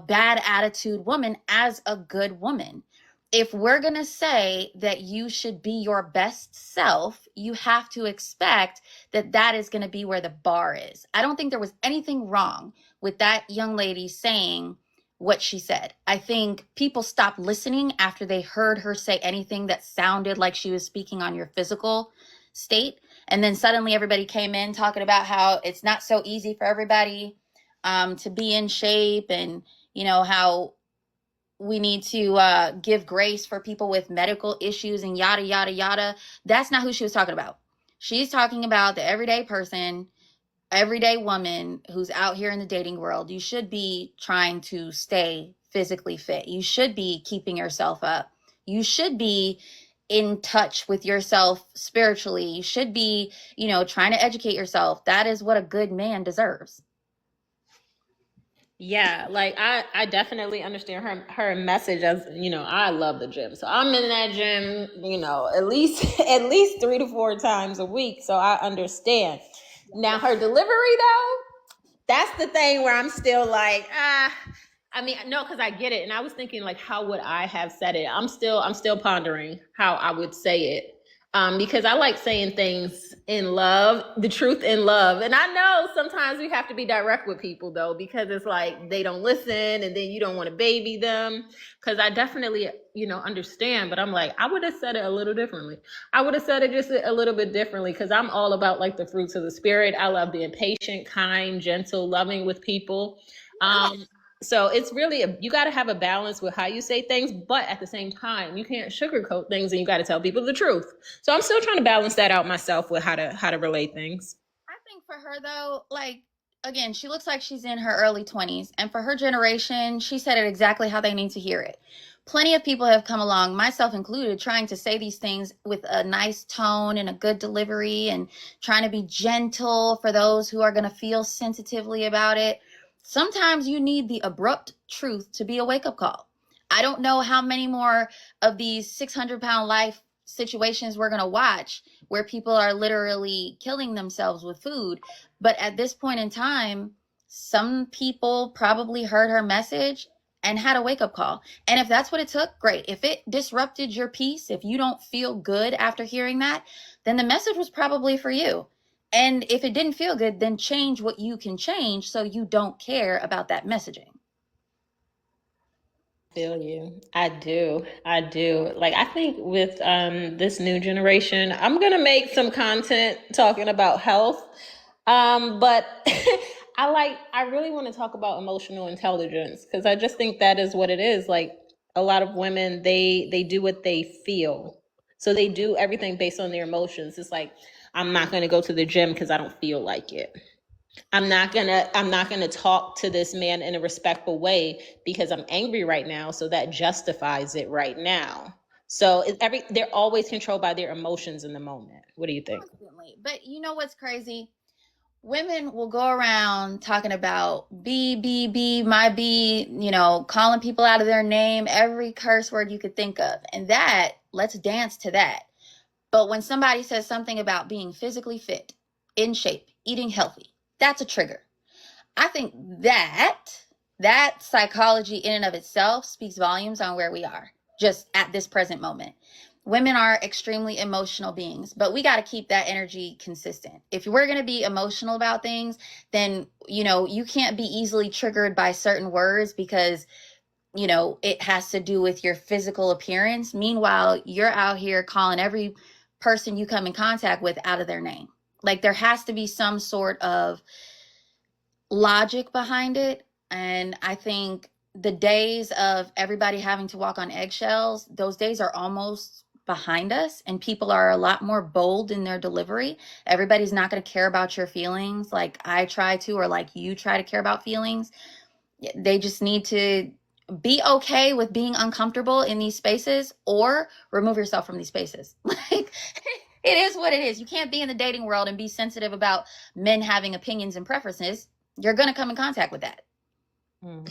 bad attitude woman as a good woman. If we're going to say that you should be your best self, you have to expect that that is going to be where the bar is. I don't think there was anything wrong with that young lady saying what she said. I think people stopped listening after they heard her say anything that sounded like she was speaking on your physical state. And then suddenly everybody came in talking about how it's not so easy for everybody to be in shape, and, how we need to give grace for people with medical issues and yada, yada, yada. That's not who she was talking about. She's talking about the everyday person everyday woman who's out here in the dating world, you should be trying to stay physically fit. You should be keeping yourself up. You should be in touch with yourself spiritually. You should be, trying to educate yourself. That is what a good man deserves. Yeah, like I definitely understand her message. As you know, I love the gym, so I'm in that gym, at least at least 3 to 4 times a week. So I understand. Now her delivery though, that's the thing where I'm still like, I mean, no, because I get it, and I was thinking like, how would I have said it? I'm still pondering how I would say it, because I like saying things in love, the truth in love, and I know sometimes we have to be direct with people though, because it's like they don't listen, and then you don't want to baby them. Because I definitely, understand, but I'm like, I would have said it a little differently. I would have said it just a little bit differently because I'm all about like the fruits of the spirit. I love being patient, kind, gentle, loving with people. So it's really you got to have a balance with how you say things, but at the same time, you can't sugarcoat things, and you got to tell people the truth. So I'm still trying to balance that out myself with how to relate things. I think for her though, like, again, she looks like she's in her early 20s, and for her generation, she said it exactly how they need to hear it. Plenty of people have come along, myself included, trying to say these things with a nice tone and a good delivery and trying to be gentle for those who are going to feel sensitively about it. Sometimes you need the abrupt truth to be a wake up call. I don't know how many more of these 600-pound life situations we're going to watch where people are literally killing themselves with food. But at this point in time, some people probably heard her message and had a wake up call. And if that's what it took, great. If it disrupted your peace, if you don't feel good after hearing that, then the message was probably for you. And if it didn't feel good, then change what you can change so you don't care about that messaging. Feel you. I do. Like I think with this new generation, I'm gonna make some content talking about health. But I really want to talk about emotional intelligence because I just think that is what it is. Like a lot of women, they do what they feel. So they do everything based on their emotions. It's like I'm not gonna go to the gym because I don't feel like it. I'm not gonna talk to this man in a respectful way because I'm angry right now, so that justifies it right now. So they're always controlled by their emotions in the moment. What do you think? Constantly. But you know what's crazy? Women will go around talking about B, my B, calling people out of their name, every curse word you could think of. And that, let's dance to that. But when somebody says something about being physically fit, in shape, eating healthy, that's a trigger. I think that psychology in and of itself speaks volumes on where we are just at this present moment. Women are extremely emotional beings, but we got to keep that energy consistent. If we're going to be emotional about things, then you can't be easily triggered by certain words because it has to do with your physical appearance. Meanwhile, you're out here calling every person you come in contact with out of their name. Like there has to be some sort of logic behind it. And I think the days of everybody having to walk on eggshells, those days are almost behind us, and people are a lot more bold in their delivery. Everybody's not going to care about your feelings like I try to, or like you try to care about feelings. They just need to be okay with being uncomfortable in these spaces or remove yourself from these spaces. Like it is what it is. You can't be in the dating world and be sensitive about men having opinions and preferences. You're going to come in contact with that. Hmm.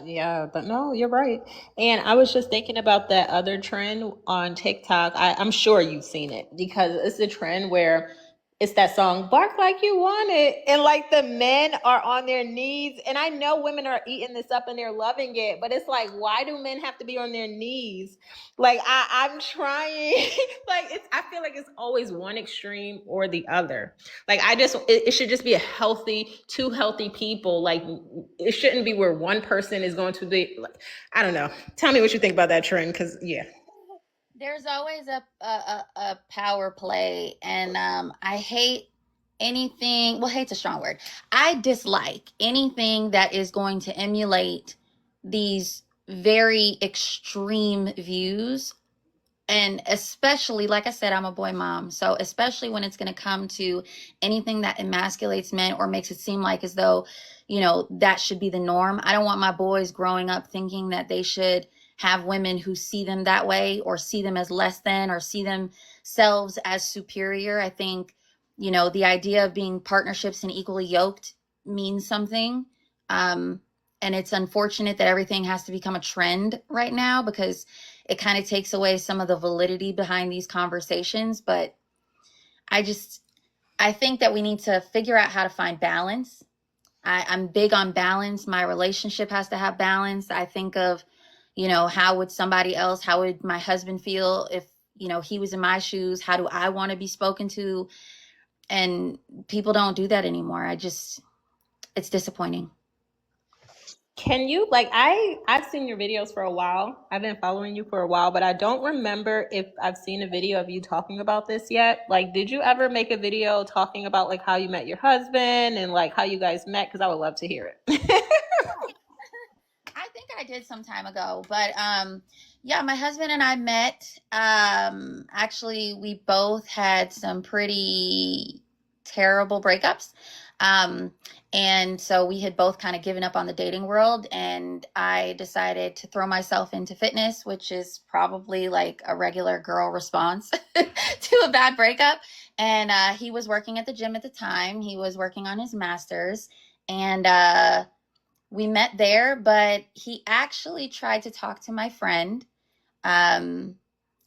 Yeah, but no, you're right. And I was just thinking about that other trend on TikTok. I'm sure you've seen it because it's a trend where it's that song "Bark Like You Want It," and like the men are on their knees. And I know women are eating this up and they're loving it, but it's like, why do men have to be on their knees? Like I'm trying. Like I feel like it's always one extreme or the other. Like it should just be a healthy, two healthy people. Like it shouldn't be where one person is going to be. Like, I don't know. Tell me what you think about that trend, because yeah. There's always a power play, and I hate anything. Well, hate's a strong word. I dislike anything that is going to emulate these very extreme views And especially, like I said, I'm a boy mom. So especially when it's going to come to anything that emasculates men or makes it seem like as though, that should be the norm. I don't want my boys growing up thinking that they should have women who see them that way or see them as less than or see themselves as superior. I think, the idea of being partnerships and equally yoked means something. Um, and it's unfortunate that everything has to become a trend right now because it kind of takes away some of the validity behind these conversations. But I just, I think that we need to figure out how to find balance. I'm big on balance. My relationship has to have balance. I think of, how would somebody else, how would my husband feel if, he was in my shoes? How do I want to be spoken to? And people don't do that anymore. It's disappointing. Can you I've seen your videos for a while. I've been following you for a while, but I don't remember if I've seen a video of you talking about this yet. Like, did you ever make a video talking about like how you met your husband and like how you guys met? Because I would love to hear it. I think I did some time ago, but yeah, my husband and I met. Actually, we both had some pretty terrible breakups. Um, and so we had both kind of given up on the dating world, and I decided to throw myself into fitness, which is probably like a regular girl response to a bad breakup. And he was working at the gym at the time. He was working on his master's, and we met there, but he actually tried to talk to my friend. Um,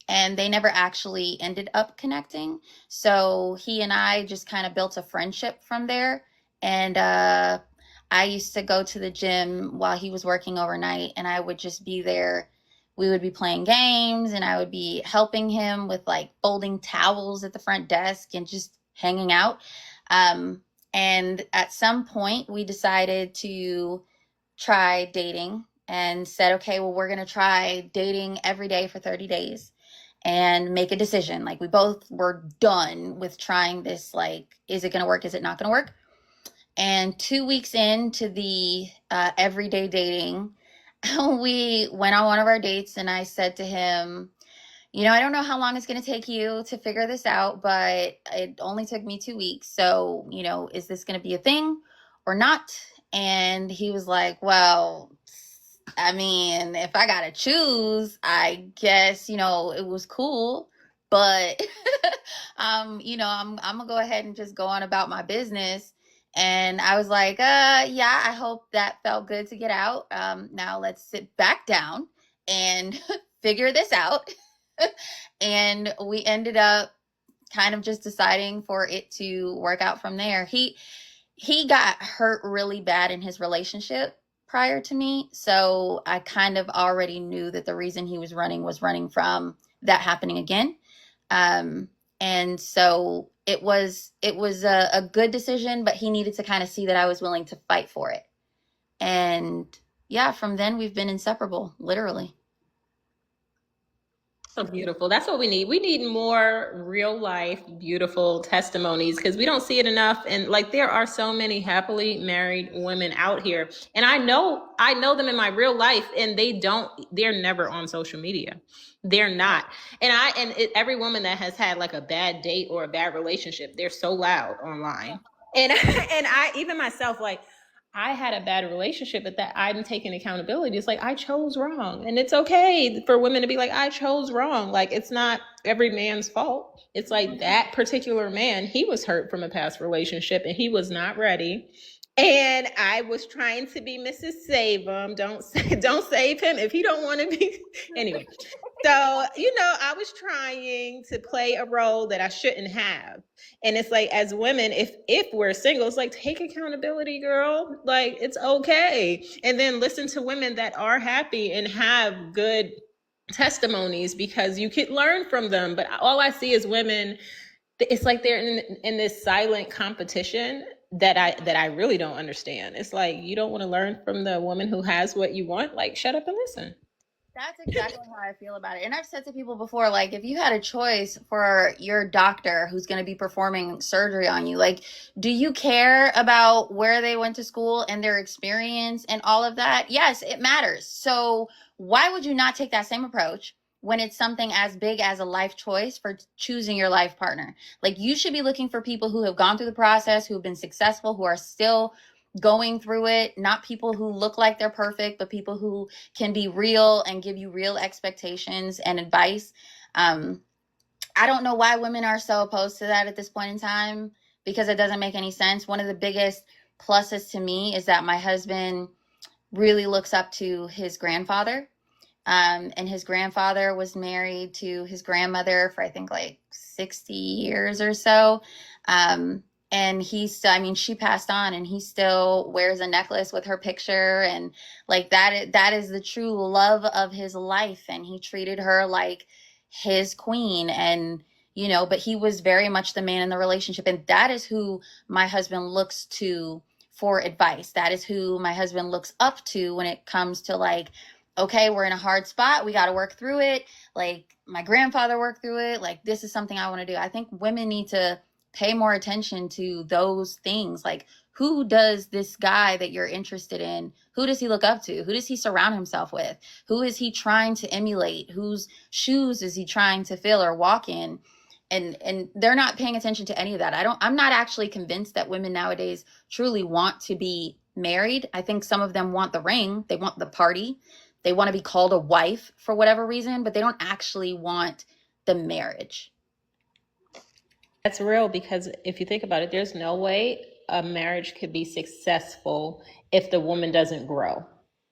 and they never actually ended up connecting. So he and I just kind of built a friendship from there. And I used to go to the gym while he was working overnight, and I would just be there. We would be playing games, and I would be helping him with like folding towels at the front desk and just hanging out. Um, and at some point, we decided to try dating and said, okay, well, we're going to try dating every day for 30 days and make a decision. Like, we both were done with trying this. Like, is it going to work? Is it not going to work? And 2 weeks into the everyday dating, we went on one of our dates, and I said to him, I don't know how long it's going to take you to figure this out, but it only took me 2 weeks. So, is this going to be a thing or not? And he was like, well, I mean, if I got to choose, I guess, it was cool. But, I'm going to go ahead and just go on about my business. And I was like, yeah, I hope that felt good to get out. Now let's sit back down and figure this out. And we ended up kind of just deciding for it to work out from there. He got hurt really bad in his relationship prior to me, so I kind of already knew that the reason he was running from that happening again. Um, and so it was a good decision, but he needed to kind of see that I was willing to fight for it. And yeah, from then we've been inseparable, literally. So beautiful. That's what we need. We need more real life, beautiful testimonies because we don't see it enough. And like there are so many happily married women out here. And I know them in my real life and they're never on social media. They're not. Every woman that has had like a bad date or a bad relationship, they're so loud online. And and I even myself like I had a bad relationship, but that I'm taking accountability. It's like I chose wrong. And it's okay for women to be like, I chose wrong. Like it's not every man's fault. It's like that particular man, he was hurt from a past relationship and he was not ready. And I was trying to be Mrs. Save him. Don't save him if he don't want to be anyway. So, I was trying to play a role that I shouldn't have. And it's like as women, if we're single, it's like take accountability, girl. Like it's okay. And then listen to women that are happy and have good testimonies because you could learn from them. But all I see is women, it's like they're in this silent competition that I really don't understand. It's like you don't want to learn from the woman who has what you want, like shut up and listen. That's exactly how I feel about it. And I've said to people before, like, if you had a choice for your doctor who's going to be performing surgery on you, like, do you care about where they went to school and their experience and all of that? Yes, it matters. So why would you not take that same approach when it's something as big as a life choice for choosing your life partner. Like, you should be looking for people who have gone through the process, who have been successful, who are still going through it, not people who look like they're perfect, but people who can be real and give you real expectations and advice. I don't know why women are so opposed to that at this point in time, because it doesn't make any sense. One of the biggest pluses to me is that my husband really looks up to his grandfather. And his grandfather was married to his grandmother for, I think, like 60 years or so. And he's still, I mean, she passed on and he still wears a necklace with her picture. And like that is the true love of his life. And he treated her like his queen. And, you know, but he was very much the man in the relationship. And that is who my husband looks to for advice. That is who my husband looks up to when it comes to, like, okay, we're in a hard spot. We got to work through it. Like, my grandfather worked through it. Like, this is something I want to do. I think women need to pay more attention to those things. Like, who does this guy that you're interested in, who does he look up to? Who does he surround himself with? Who is he trying to emulate? Whose shoes is he trying to fill or walk in? And they're not paying attention to any of that. I'm not actually convinced that women nowadays truly want to be married. I think some of them want the ring, they want the party, they want to be called a wife for whatever reason, but they don't actually want the marriage. That's real, because if you think about it, there's no way a marriage could be successful if the woman doesn't grow.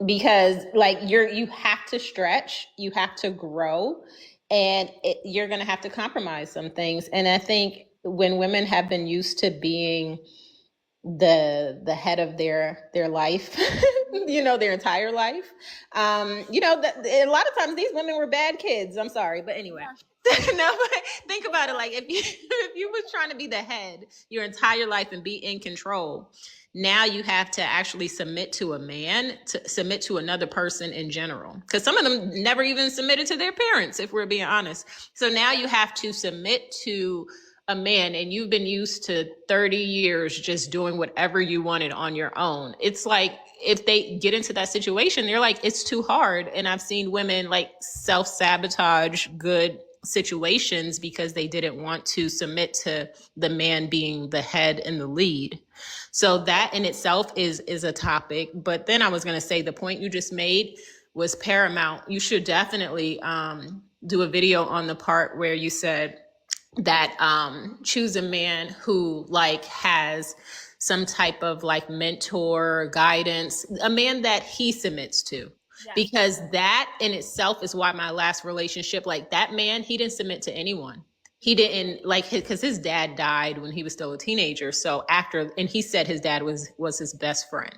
Because like you have to stretch, you have to grow, and you're going to have to compromise some things. And I think when women have been used to being the head of their life, you know, their entire life, you know, that a lot of times these women were bad kids. I'm sorry, but anyway. No, but think about it. Like, if you was trying to be the head your entire life and be in control, now you have to actually submit to a man, to submit to another person in general, because some of them never even submitted to their parents, if we're being honest. So now you have to submit to a man, and you've been used to 30 years just doing whatever you wanted on your own. It's like, if they get into that situation, they're like, it's too hard. And I've seen women like self-sabotage good situations because they didn't want to submit to the man being the head and the lead. So that in itself is a topic. But then I was going to say, the point you just made was paramount. You should definitely do a video on the part where you said that choose a man who like has some type of like mentor guidance, a man that he submits to. Yeah. Because that in itself is why my last relationship, like that man, he didn't submit to anyone. He didn't like because his dad died when he was still a teenager. So after, and he said his dad was his best friend.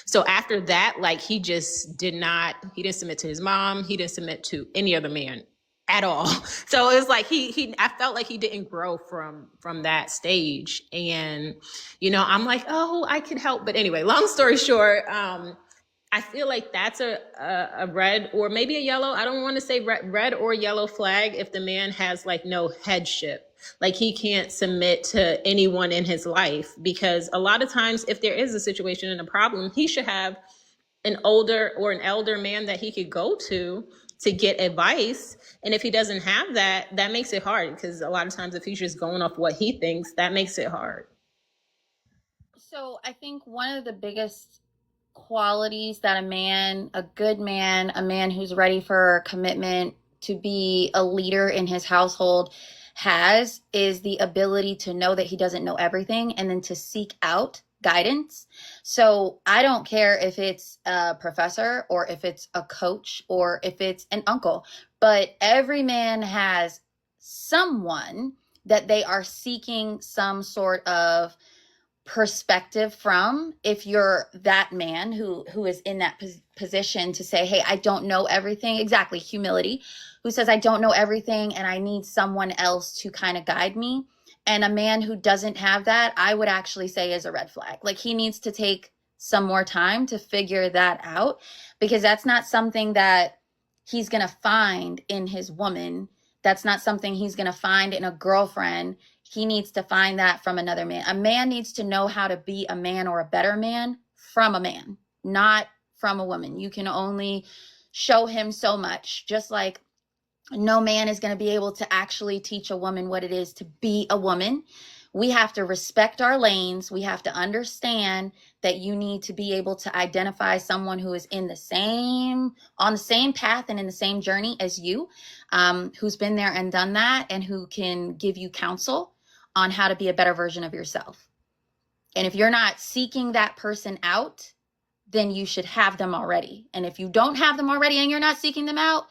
So after that, like he just he didn't submit to his mom. He didn't submit to any other man at all. So it was like I felt like he didn't grow from that stage. And, you know, I'm like, oh, I can help. But anyway, long story short, I feel like that's a red or maybe a yellow. I don't want to say red or yellow flag if the man has like no headship. Like he can't submit to anyone in his life, because a lot of times if there is a situation and a problem, he should have an older or an elder man that he could go to get advice. And if he doesn't have that, that makes it hard, because a lot of times if he's just going off what he thinks, that makes it hard. So I think one of the biggest qualities that a good man, a man who's ready for commitment, to be a leader in his household has, is the ability to know that he doesn't know everything and then to seek out guidance. So I don't care if it's a professor or if it's a coach or if it's an uncle, but every man has someone that they are seeking some sort of perspective from. If you're that man who is in that position to say, hey, I don't know everything, exactly, humility, who says I don't know everything and I need someone else to kind of guide me. And a man who doesn't have that, I would actually say is a red flag. Like he needs to take some more time to figure that out, because that's not something that he's going to find in his woman. That's not something he's going to find in a girlfriend. He needs to find that from another man. A man needs to know how to be a man or a better man from a man, not from a woman. You can only show him so much. Just like No man is going to be able to actually teach a woman what it is to be a woman. We have to respect our lanes. We have to understand that you need to be able to identify someone who is in the same, on the same path and in the same journey as you, who's been there and done that, and who can give you counsel on how to be a better version of yourself. And if you're not seeking that person out, then you should have them already. And if you don't have them already and you're not seeking them out,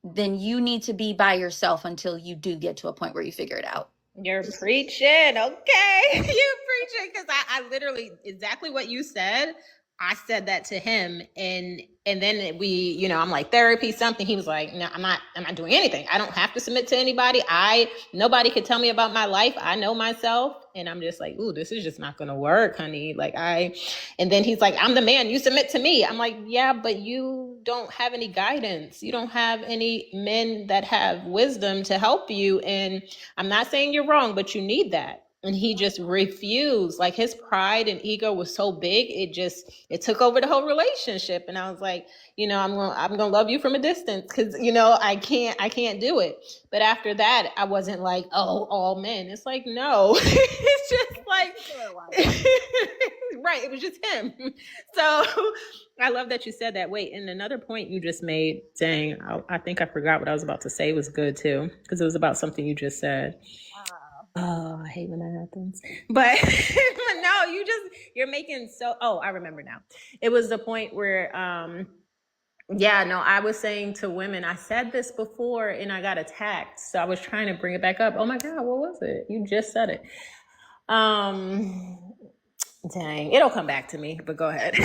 then you need to be by yourself until you do get to a point where you figure it out. You're preaching, okay? You're preaching, because I literally, exactly what you said, I said that to him, and then we, I'm like, therapy, something. He was like, no, I'm not doing anything. I don't have to submit to anybody. Nobody could tell me about my life. I know myself. And I'm just like, ooh, this is just not gonna work, honey. And then he's like, I'm the man, you submit to me. I'm like, yeah, but you don't have any guidance. You don't have any men that have wisdom to help you. And I'm not saying you're wrong, but you need that. And he just refused. Like, his pride and ego was so big, it took over the whole relationship. And I was like, I'm gonna love you from a distance, because I can't do it. But after that, I wasn't like, oh, all men. It's like, no. It's just like right, it was just him. So I love that you said that. Wait, and another point you just made, dang, I think I forgot what I was about to say, was good too, because it was about something you just said. Oh, I hate when that happens. But no, you're making I remember now. It was the point where, I was saying to women, I said this before and I got attacked. So I was trying to bring it back up. Oh my God, what was it? You just said it. Dang, it'll come back to me, but go ahead.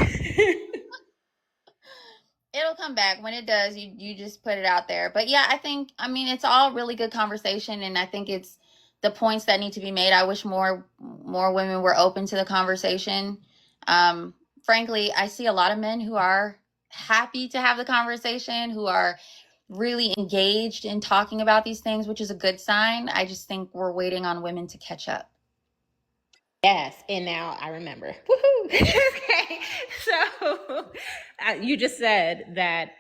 It'll come back. When it does, you just put it out there. But yeah, I mean, it's all really good conversation, and I think it's the points that need to be made. I wish more women were open to the conversation. Frankly, I see a lot of men who are happy to have the conversation, who are really engaged in talking about these things, which is a good sign. I just think we're waiting on women to catch up. Yes, and now I remember. Woohoo! Okay, so you just said that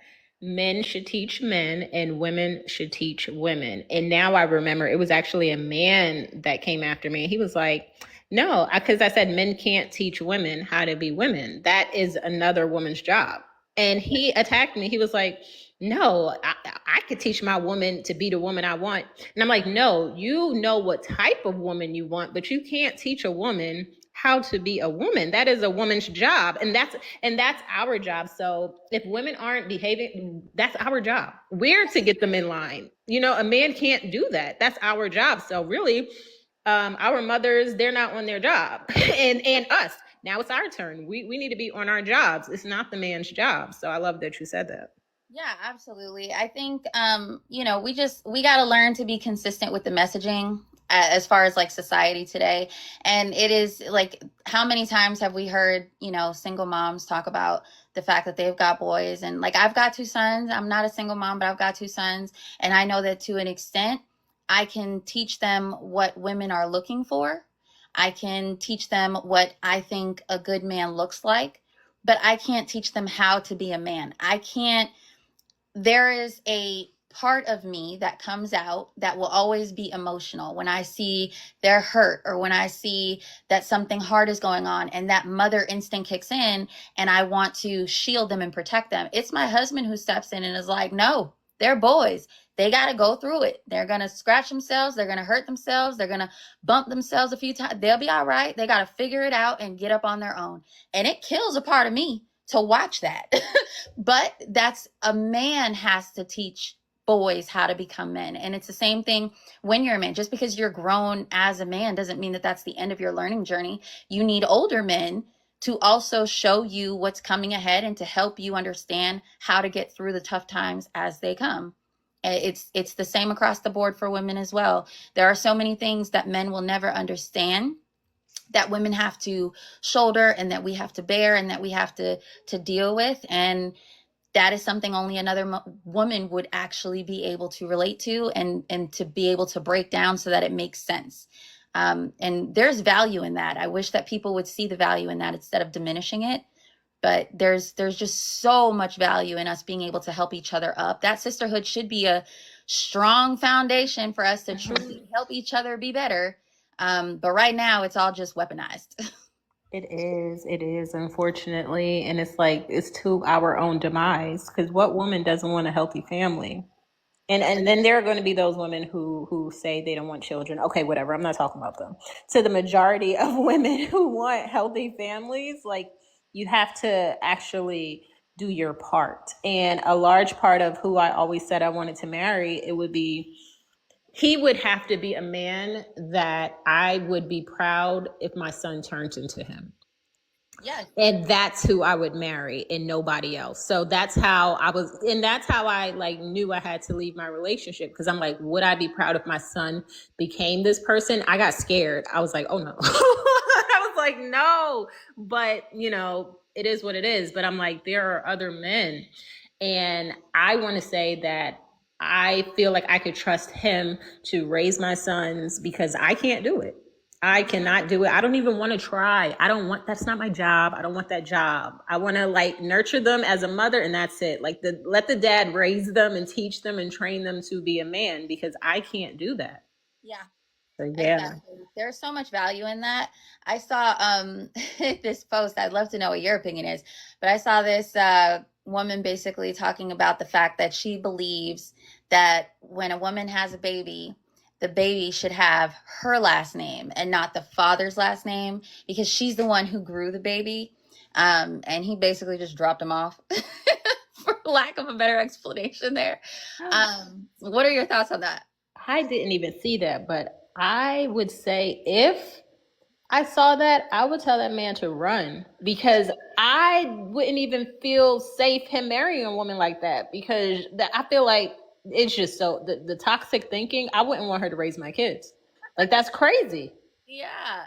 men should teach men and women should teach women. And now I remember, it was actually a man that came after me. He was like, no, because I said men can't teach women how to be women. That is another woman's job. And he attacked me. He was like, no, I could teach my woman to be the woman I want. And I'm like, no, you know what type of woman you want, but you can't teach a woman how to be a woman. That is a woman's job. And that's our job. So if women aren't behaving, that's our job. We're to get them in line. A man can't do that. That's our job. So really, our mothers, they're not on their job. and us. Now it's our turn. We need to be on our jobs. It's not the man's job. So I love that you said that. Yeah, absolutely. I think we got to learn to be consistent with the messaging as far as like society today. And it is like, how many times have we heard, single moms talk about the fact that they've got boys, and like, I've got two sons. I'm not a single mom, but I've got two sons, and I know that to an extent I can teach them what women are looking for. I can teach them what I think a good man looks like, but I can't teach them how to be a man. I can't There is a part of me that comes out that will always be emotional when I see they're hurt, or when I see that something hard is going on, and that mother instinct kicks in, and I want to shield them and protect them. It's my husband who steps in and is like, no, they're boys. They got to go through it. They're going to scratch themselves. They're going to hurt themselves. They're going to bump themselves a few times. They'll be all right. They got to figure it out and get up on their own. And it kills a part of me to watch that. But that's, a man has to teach boys how to become men. And it's the same thing when you're a man. Just because you're grown as a man doesn't mean that that's the end of your learning journey. You need older men to also show you what's coming ahead and to help you understand how to get through the tough times as they come. It's the same across the board for women as well. There are so many things that men will never understand, that women have to shoulder, and that we have to bear, and that we have to deal with. And that is something only another woman would actually be able to relate to, and to be able to break down so that it makes sense. And there's value in that. I wish that people would see the value in that instead of diminishing it. But there's just so much value in us being able to help each other up. That sisterhood should be strong foundation for us to truly help each other be better. But right now, it's all just weaponized. It is, unfortunately. And it's like, it's to our own demise. Because what woman doesn't want a healthy family? And then there are going to be those women who say they don't want children. Okay, whatever. I'm not talking about them. To the majority of women who want healthy families, like, you have to actually do your part. And a large part of who I always said I wanted to marry, it would be, he would have to be a man that I would be proud if my son turned into him. Yes. And that's who I would marry and nobody else. So that's how I was, and that's how I like knew I had to leave my relationship, because I'm like, would I be proud if my son became this person? I got scared. I was like, oh no. I was like, no. But it is what it is. But I'm like, there are other men, and I want to say that I feel like I could trust him to raise my sons, because I can't do it. I cannot do it. I don't even want to try. That's not my job. I don't want that job. I want to like nurture them as a mother, and that's it. Like, let the dad raise them and teach them and train them to be a man, because I can't do that. Yeah. So yeah. Exactly. There's so much value in that. I saw this post. I'd love to know what your opinion is, but I saw this woman basically talking about the fact that she believes that when a woman has a baby, the baby should have her last name and not the father's last name, because she's the one who grew the baby. And he basically just dropped him off for lack of a better explanation there. What are your thoughts on that? I didn't even see that, but I would say if I saw that, I would tell that man to run, because I wouldn't even feel safe him marrying a woman like that, because I feel like it's just so the toxic thinking. I wouldn't want her to raise my kids. Like, that's crazy. Yeah,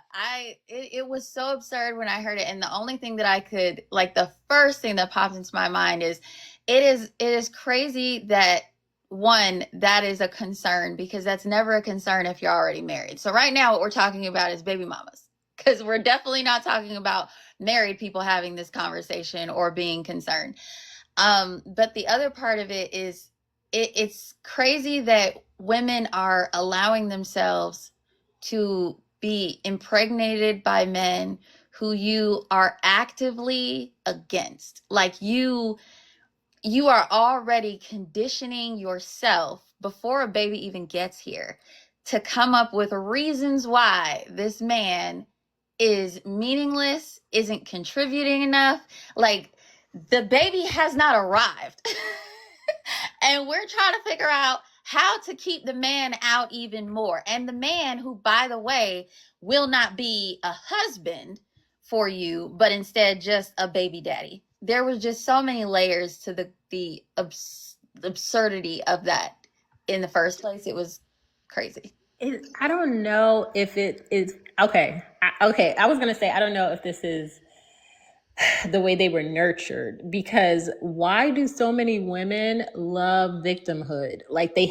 it was so absurd when I heard it. And the only thing that I could, like, the first thing that popped into my mind is it is crazy that one, that is a concern, because that's never a concern if you're already married. So right now what we're talking about is baby mamas, because we're definitely not talking about married people having this conversation or being concerned. But the other part of it is it's crazy that women are allowing themselves to be impregnated by men who you are actively against. Like, you are already conditioning yourself before a baby even gets here to come up with reasons why this man is meaningless, isn't contributing enough. Like, the baby has not arrived. And we're trying to figure out how to keep the man out even more. And the man who, by the way, will not be a husband for you, but instead just a baby daddy. There was just so many layers to the absurdity of that in the first place. It was crazy. I don't know if it is okay. Okay, I was gonna say, I don't know if this is the way they were nurtured, because why do so many women love victimhood? Like, they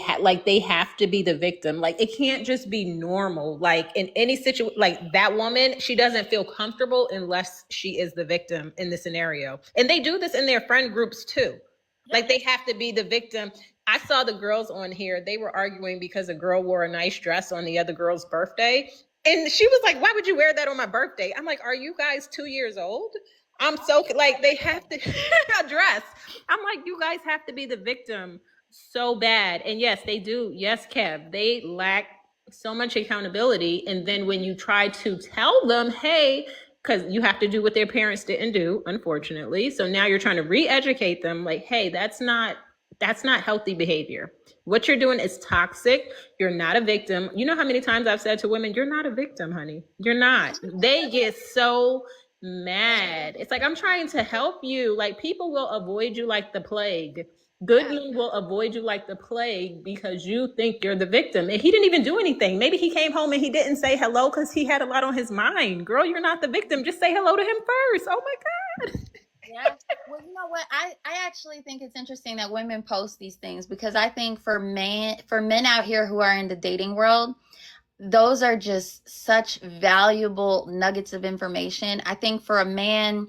have to be the victim. Like, it can't just be normal. Like, in any situation, like that woman, she doesn't feel comfortable unless she is the victim in the scenario. And they do this in their friend groups too. Like, they have to be the victim. I saw the girls on here, they were arguing because a girl wore a nice dress on the other girl's birthday. And she was like, why would you wear that on my birthday? I'm like, are you guys 2 years old? I'm so like, they have to address. I'm like, you guys have to be the victim so bad. And yes, they do. Yes, Kev, they lack so much accountability. And then when you try to tell them, hey, because you have to do what their parents didn't do, unfortunately. So now you're trying to re-educate them, like, hey, that's not healthy behavior. What you're doing is toxic. You're not a victim. You know how many times I've said to women, you're not a victim, honey. You're not. They get so mad. It's like, I'm trying to help you. Like, people will avoid you like the plague. Good men will avoid you like the plague because you think you're the victim. And he didn't even do anything. Maybe he came home and he didn't say hello because he had a lot on his mind. Girl, you're not the victim. Just say hello to him first. Oh my God. Yeah. Well, you know what? I actually think it's interesting that women post these things, because I think for men out here who are in the dating world, those are just such valuable nuggets of information. I think for a man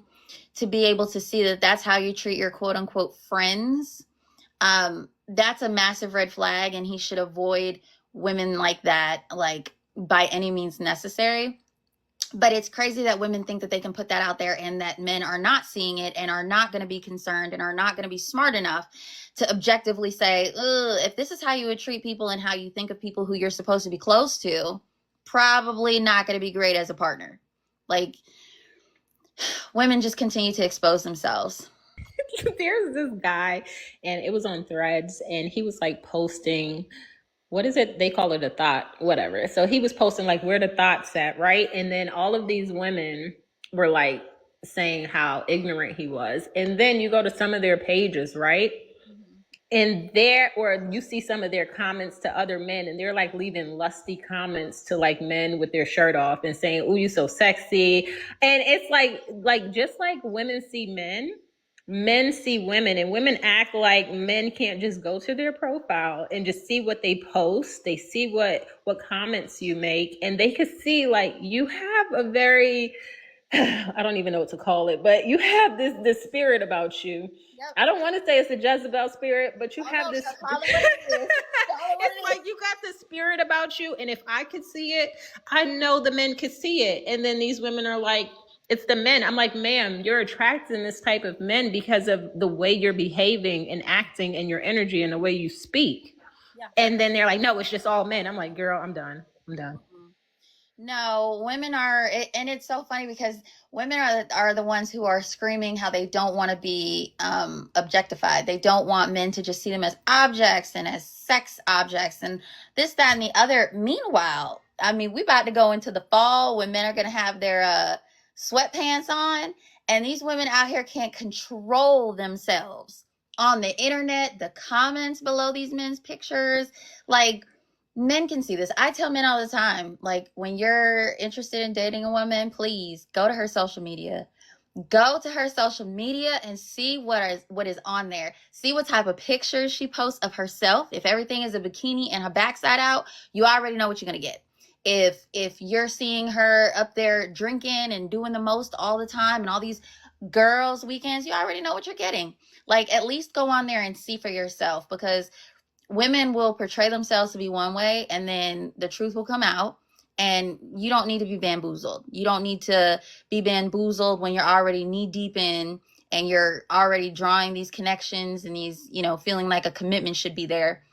to be able to see that that's how you treat your quote unquote friends, That's a massive red flag, and he should avoid women like that, like by any means necessary. But it's crazy that women think that they can put that out there and that men are not seeing it and are not going to be concerned and are not going to be smart enough to objectively say, if this is how you would treat people and how you think of people who you're supposed to be close to, probably not going to be great as a partner. Like, women just continue to expose themselves. There's this guy, and it was on Threads, and he was like posting, what is it? They call it a thought, whatever. So he was posting like where the thoughts at, right? And then all of these women were like saying how ignorant he was. And then you go to some of their pages, right? And there, or you see some of their comments to other men, and they're like leaving lusty comments to like men with their shirt off and saying, "Oh, you so sexy." And it's like just like women see men see women, and women act like men can't just go to their profile and just see what they post. They see what comments you make, and they could see like you have a very I don't even know what to call it, but you have this spirit about you. Yep. I don't want to say it's a Jezebel spirit, but you have this. It's like you got this spirit about you, and if I could see it, I know the men could see it. And then these women are like, it's the men. I'm like, ma'am, you're attracting this type of men because of the way you're behaving and acting and your energy and the way you speak. Yeah. And then they're like, no, it's just all men. I'm like, girl, I'm done. No, women are, and it's so funny because women are the ones who are screaming how they don't want to be objectified. They don't want men to just see them as objects and as sex objects and this, that, and the other. Meanwhile, I mean, we about to go into the fall when men are going to have their sweatpants on, and these women out here can't control themselves on the internet, the comments below these men's pictures, like, men can see this. I tell men all the time, like, when you're interested in dating a woman, please go to her social media. Go to her social media and see what is on there. See what type of pictures she posts of herself. If everything is a bikini and her backside out, you already know what you're going to get. If you're seeing her up there drinking and doing the most all the time and all these girls' weekends, you already know what you're getting. Like, at least go on there and see for yourself, because women will portray themselves to be one way and then the truth will come out, and you don't need to be bamboozled. You don't need to be bamboozled when you're already knee deep in and you're already drawing these connections and these, feeling like a commitment should be there.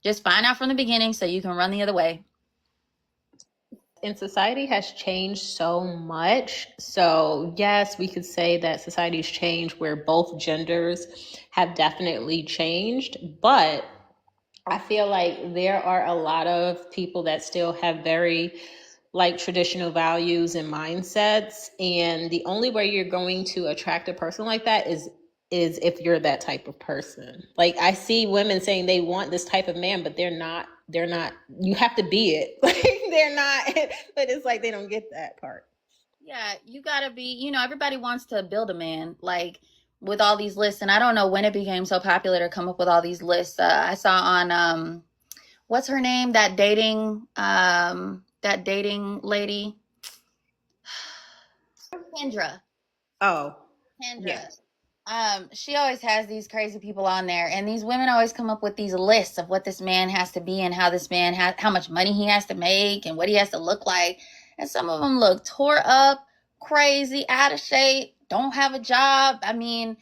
Just find out from the beginning so you can run the other way. And society has changed so much. So yes, we could say that society's changed where both genders have definitely changed, but I feel like there are a lot of people that still have very like traditional values and mindsets. And the only way you're going to attract a person like that is if you're that type of person. Like, I see women saying they want this type of man, but they're not, you have to be it. Like, they're not, but it's like they don't get that part. Yeah, you gotta be, everybody wants to build a man, like, with all these lists. And I don't know when it became so popular to come up with all these lists. I saw on, what's her name? That dating lady. Kendra. Oh. Kendra. Yeah. She always has these crazy people on there, and these women always come up with these lists of what this man has to be and how this man how much money he has to make and what he has to look like. And some of them look tore up, crazy, out of shape, don't have a job. I mean,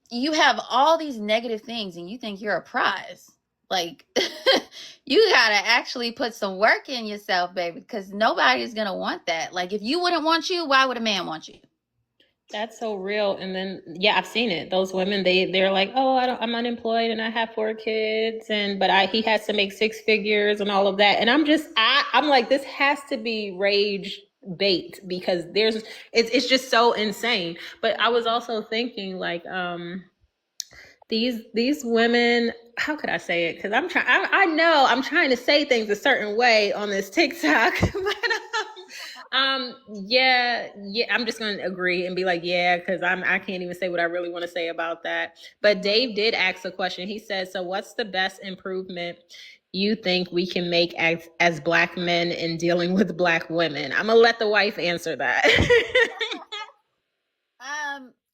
you have all these negative things and you think you're a prize. Like, you gotta actually put some work in yourself, baby, because nobody's gonna want that. Like, if you wouldn't want you, why would a man want you? That's so real. And then, yeah, I've seen it. Those women, they're like, oh, I'm unemployed and I have 4 kids, but he has to make 6 figures and all of that. And I'm like, this has to be rage bait, because it's just so insane. But I was also thinking, like, these women, how could I say it? Because I know I'm trying to say things a certain way on this TikTok, but yeah, I'm just gonna agree and be like, yeah, because I can't even say what I really want to say about that. But Dave did ask a question. He said, so what's the best improvement you think we can make as Black men in dealing with Black women? I'm gonna let the wife answer that.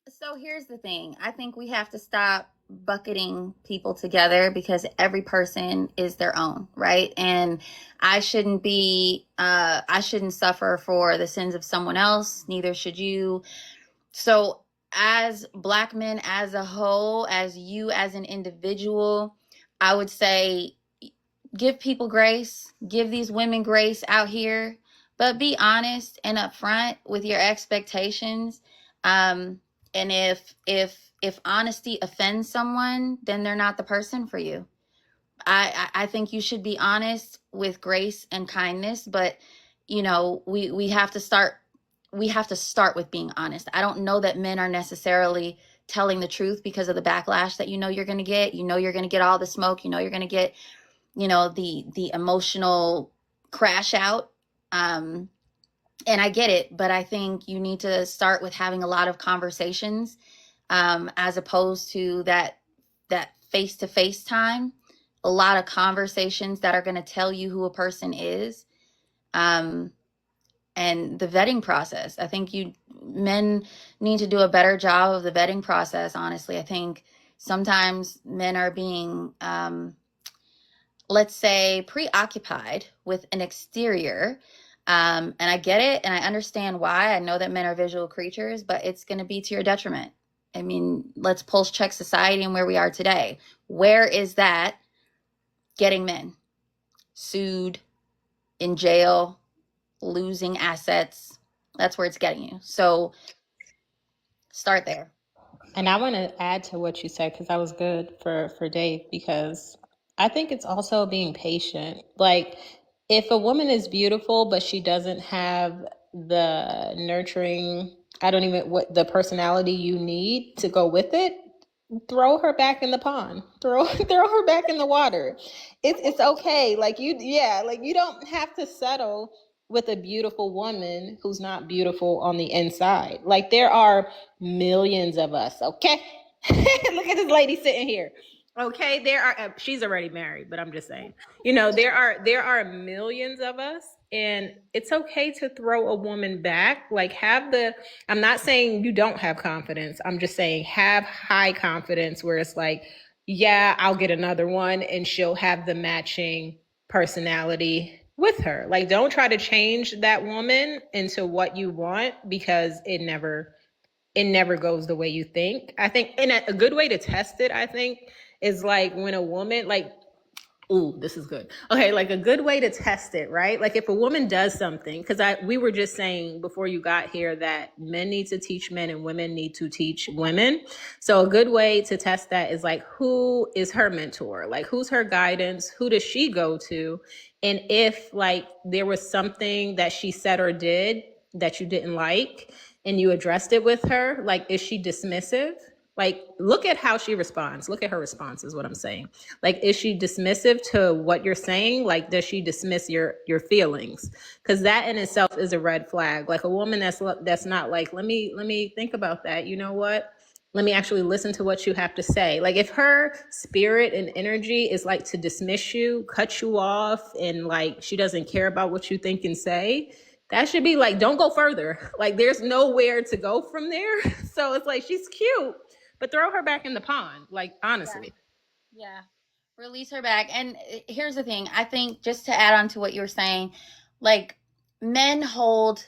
So here's the thing. I think we have to stop bucketing people together because every person is their own, right? And I shouldn't suffer for the sins of someone else, neither should you. So, as Black men as a whole, as you as an individual, I would say give people grace, give these women grace out here, but be honest and upfront with your expectations. Um, and if honesty offends someone, then they're not the person for you. I think you should be honest with grace and kindness, but you know, we have to start with being honest. I don't know that men are necessarily telling the truth because of the backlash that you're going to get. You're going to get all the smoke. You're going to get the emotional crash out. And I get it, but I think you need to start with having a lot of conversations, as opposed to that face to face time. A lot of conversations that are going to tell you who a person is, um, and the vetting process. I think men need to do a better job of the vetting process. Honestly, I think sometimes men are being let's say, preoccupied with an exterior. And I get it and I understand why. I know that men are visual creatures, but it's going to be to your detriment. I mean, let's pulse check society and where we are today. Where is that getting men sued, in jail, losing assets? That's where it's getting you. So start there. And I want to add to what you said because that was good for Dave, because I think it's also being patient. Like, if a woman is beautiful but she doesn't have the nurturing, I don't even what the personality you need to go with it, throw her back in the pond. Throw her back in the water. It's okay. Like, you don't have to settle with a beautiful woman who's not beautiful on the inside. Like, there are millions of us, okay? Look at this lady sitting here. Okay, there are she's already married, but I'm just saying. There are millions of us, and it's okay to throw a woman back. Like, I'm not saying you don't have confidence. I'm just saying have high confidence where it's like, yeah, I'll get another one and she'll have the matching personality with her. Like, don't try to change that woman into what you want, because it never goes the way you think. I think, and a good way to test it, I think, is like when a woman, like, ooh, this is good. Okay, like a good way to test it, right? Like, if a woman does something, because we were just saying before you got here that men need to teach men and women need to teach women. So a good way to test that is like, who is her mentor? Like, who's her guidance? Who does she go to? And if like there was something that she said or did that you didn't like and you addressed it with her, like, is she dismissive? Like, look at how she responds. Look at her response is what I'm saying. Like, is she dismissive to what you're saying? Like, does she dismiss your feelings? Because that in itself is a red flag. Like, a woman that's not like, let me think about that. You know what? Let me actually listen to what you have to say. Like, if her spirit and energy is like to dismiss you, cut you off, and like she doesn't care about what you think and say, that should be like, don't go further. Like, there's nowhere to go from there. So it's like, she's cute, but throw her back in the pond. Like, Yeah. honestly. Yeah. Release her back. And here's the thing. I think, just to add on to what you were saying, like, men hold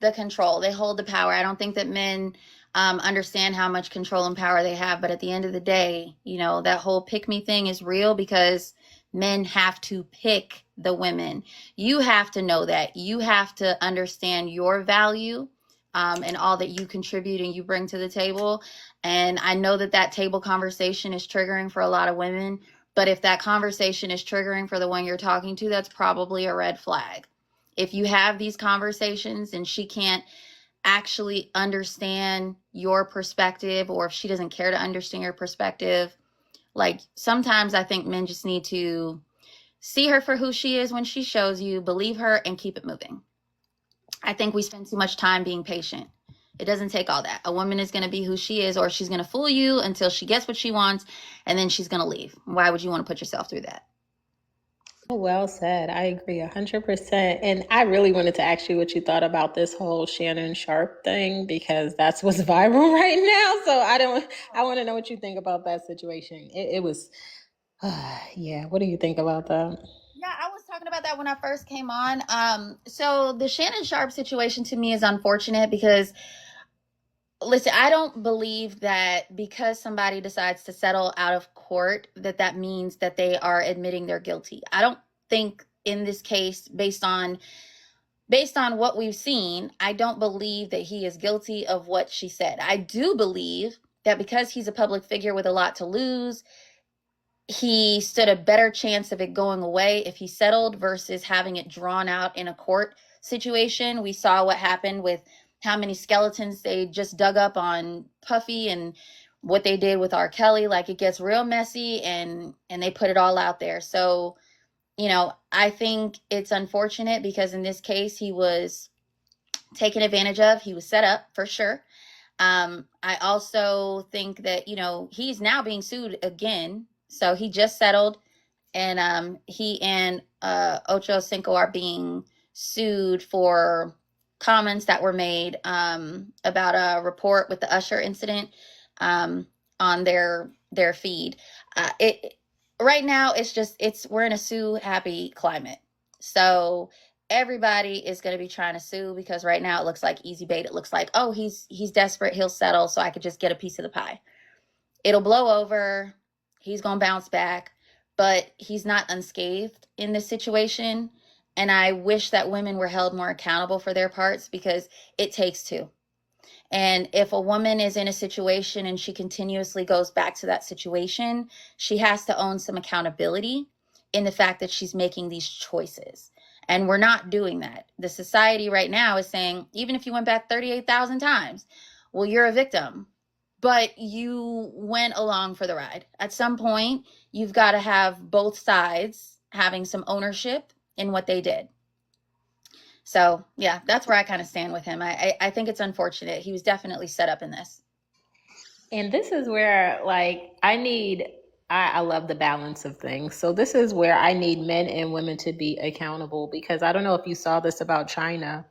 the control. They hold the power. I don't think that men understand how much control and power they have. But at the end of the day, that whole pick me thing is real because men have to pick the women. You have to know that. You have to understand your value, and all that you contribute and you bring to the table. And I know that table conversation is triggering for a lot of women, but if that conversation is triggering for the one you're talking to, that's probably a red flag. If you have these conversations and she can't actually understand your perspective, or if she doesn't care to understand your perspective, like, sometimes I think men just need to see her for who she is when she shows you, believe her, and keep it moving. I think we spend too much time being patient. It doesn't take all that. A woman is going to be who she is, or she's going to fool you until she gets what she wants, and then she's going to leave. Why would you want to put yourself through that? Well said. I agree 100%. And I really wanted to ask you what you thought about this whole Shannon Sharp thing because that's what's viral right now. So I want to know what you think about that situation. It was, yeah. What do you think about that? Yeah, I was talking about that when I first came on. So the Shannon Sharp situation to me is unfortunate because, listen, I don't believe that because somebody decides to settle out of court that that means that they are admitting they're guilty. I don't think in this case, based on what we've seen, I don't believe that he is guilty of what she said. I do believe that because he's a public figure with a lot to lose, he stood a better chance of it going away if he settled versus having it drawn out in a court situation. We saw what happened with how many skeletons they just dug up on Puffy and what they did with R. Kelly. Like, it gets real messy, and they put it all out there. So, I think it's unfortunate because in this case he was taken advantage of. He was set up for sure. I also think that, he's now being sued again. So he just settled, and he and Ocho Cinco are being sued for comments that were made about a report with the Usher incident um, on their feed. It right now it's we're in a sue happy climate, so everybody is going to be trying to sue because right now it looks like easy bait. It looks like, oh, he's desperate, he'll settle so I could just get a piece of the pie. It'll blow over. He's going to bounce back, but he's not unscathed in this situation. And I wish that women were held more accountable for their parts because it takes two. And if a woman is in a situation and she continuously goes back to that situation, she has to own some accountability in the fact that she's making these choices. And we're not doing that. The society right now is saying, even if you went back 38,000 times, well, you're a victim, but you went along for the ride. At some point, you've got to have both sides having some ownership in what they did. So, yeah, that's where I kind of stand with him. I think it's unfortunate. He was definitely set up in this. And this is where, like, I love the balance of things. So, this is where I need men and women to be accountable because I don't know if you saw this about China,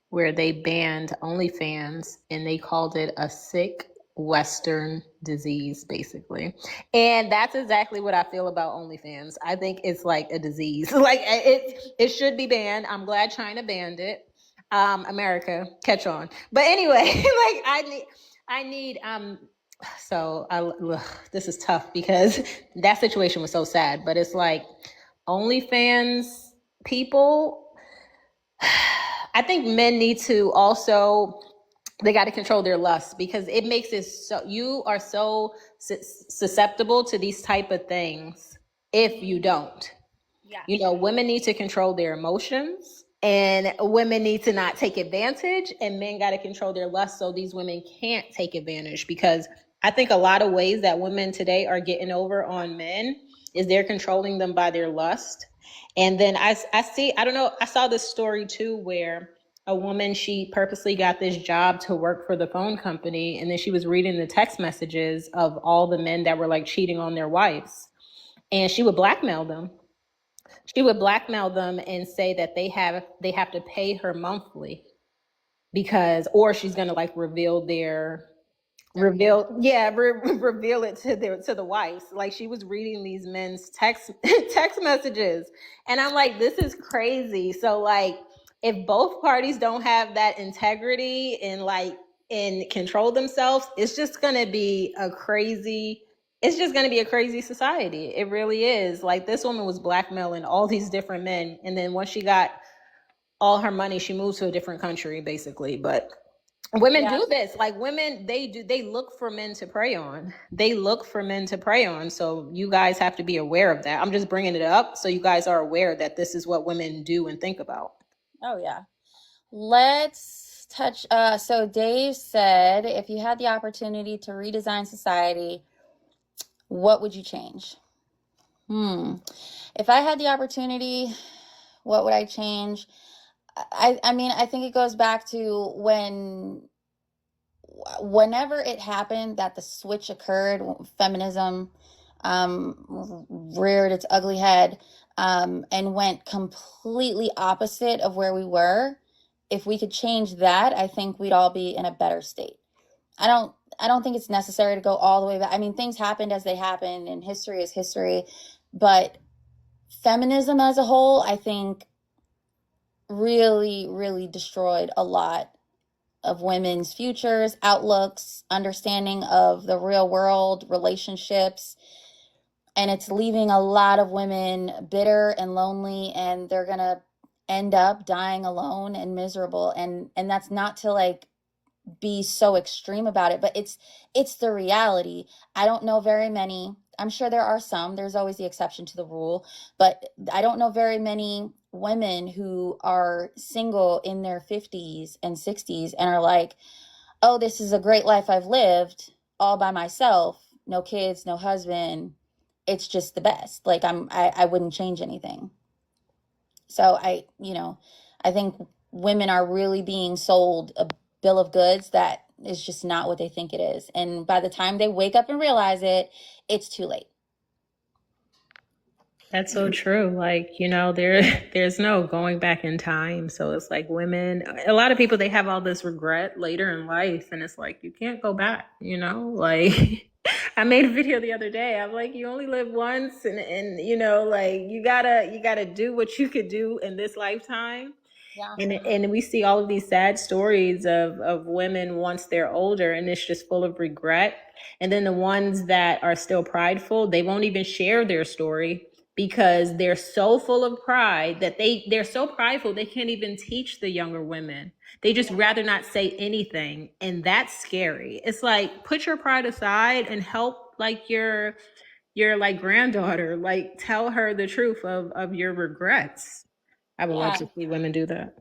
where they banned OnlyFans and they called it a sick Western disease, basically. And that's exactly what I feel about OnlyFans. I think it's like a disease. Like, it should be banned. I'm glad China banned it. America, catch on. But anyway, like I need so this is tough because that situation was so sad, but it's like OnlyFans people, I think men need to also, they got to control their lust because it makes it so you are so susceptible to these type of things if you don't. Yeah. Women need to control their emotions and women need to not take advantage, and men got to control their lust so these women can't take advantage because I think a lot of ways that women today are getting over on men is they're controlling them by their lust. And then I see, I don't know, I saw this story too where a woman, she purposely got this job to work for the phone company, and then she was reading the text messages of all the men that were like cheating on their wives, and she would blackmail them. She would blackmail them and say that they have to pay her monthly because, or she's gonna like reveal it to the wives. Like, she was reading these men's text text messages, and I'm like, this is crazy. So like, if both parties don't have that integrity and control themselves, it's just gonna be a crazy society. It really is. Like, this woman was blackmailing all these different men, and then once she got all her money, she moved to a different country, basically. But women Yeah. do this. Like, women, they look for men to prey on. They look for men to prey on. So you guys have to be aware of that. I'm just bringing it up so you guys are aware that this is what women do and think about. Oh, yeah. Let's touch. So Dave said, if you had the opportunity to redesign society, what would you change? If I had the opportunity, what would I change? I mean, I think it goes back to whenever it happened that the switch occurred, feminism, reared its ugly head, and went completely opposite of where we were. If we could change that, I think we'd all be in a better state. I don't think it's necessary to go all the way back. I mean, things happened as they happened, and history is history. But feminism as a whole, I think, really, really destroyed a lot of women's futures, outlooks, understanding of the real world, relationships. And it's leaving a lot of women bitter and lonely, and they're going to end up dying alone and miserable. And that's not to like be so extreme about it, but it's the reality. I don't know very many. I'm sure there are some. There's always the exception to the rule, but I don't know very many women who are single in their 50s and 60s and are like, "Oh, this is a great life I've lived all by myself, no kids, no husband. It's just the best. Like I wouldn't change anything." So I think women are really being sold a bill of goods that is just not what they think it is. And by the time they wake up and realize it, it's too late. That's so true. Like, there's no going back in time. So it's like women, a lot of people, they have all this regret later in life. And it's like, you can't go back, Like, I made a video the other day. I'm like, you only live once and like you gotta do what you could do in this lifetime. Yeah. And we see all of these sad stories of women once they're older, and it's just full of regret. And then the ones that are still prideful, they won't even share their story because they're so full of pride that they're so prideful they can't even teach the younger women. They just rather not say anything, and that's scary. It's like, put your pride aside and help like your like granddaughter, like tell her the truth of your regrets. I would love Yeah. to see women do that.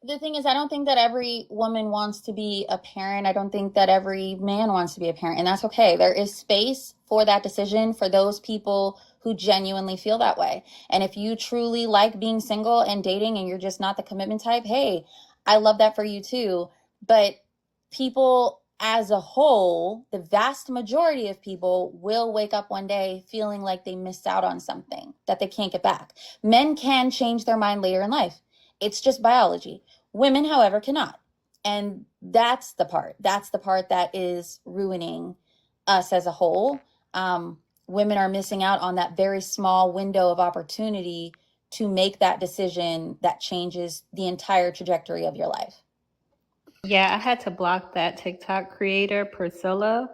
The thing is, I don't think that every woman wants to be a parent. I don't think that every man wants to be a parent, and that's okay. There is space for that decision for those people who genuinely feel that way. And if you truly like being single and dating and you're just not the commitment type, hey, I love that for you too. But people as a whole, the vast majority of people will wake up one day feeling like they missed out on something that they can't get back. Men can change their mind later in life. It's just biology. Women, however, cannot. And that's the part. That's the part that is ruining us as a whole. Women are missing out on that very small window of opportunity to make that decision that changes the entire trajectory of your life. Yeah, I had to block that TikTok creator, Priscilla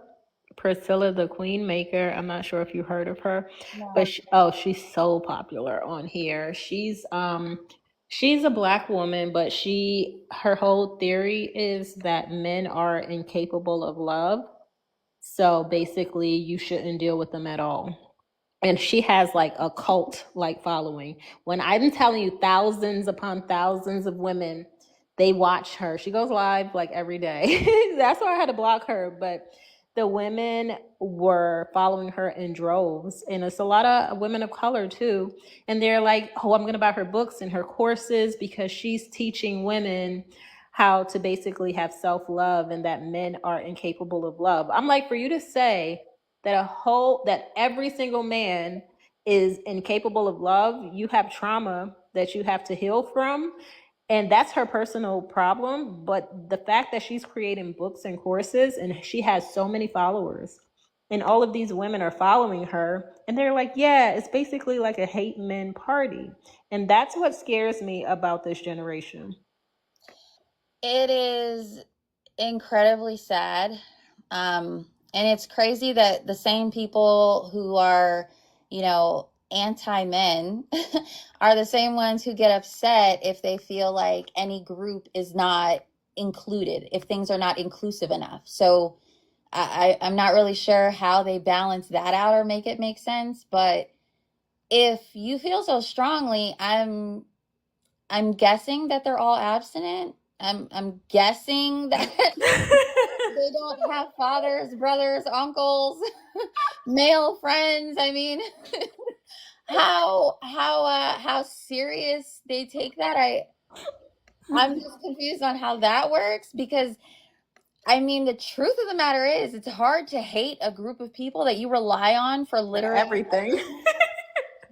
the Queen Maker. I'm not sure if you heard of her, but No. she's so popular on here. She's a black woman, but her whole theory is that men are incapable of love. So basically, you shouldn't deal with them at all. And she has like a cult like following. When I'm telling you, thousands upon thousands of women, they watch her. She goes live like every day. That's why I had to block her. But the women were following her in droves, and it's a lot of women of color too. And they're like, oh, I'm going to buy her books and her courses because she's teaching women how to basically have self-love and that men are incapable of love. I'm like, for you to say that every single man is incapable of love, you have trauma that you have to heal from, and that's her personal problem. But the fact that she's creating books and courses and she has so many followers, and all of these women are following her, and they're like, yeah, it's basically like a hate men party. And that's what scares me about this generation. It is incredibly sad. And it's crazy that the same people who are, anti men are the same ones who get upset if they feel like any group is not included, if things are not inclusive enough. So I'm not really sure how they balance that out or make it make sense. But if you feel so strongly, I'm guessing that they're all abstinent. I'm guessing that they don't have fathers, brothers, uncles, male friends. I mean, how serious they take that. I'm just confused on how that works because I mean, the truth of the matter is, it's hard to hate a group of people that you rely on for For literally everything.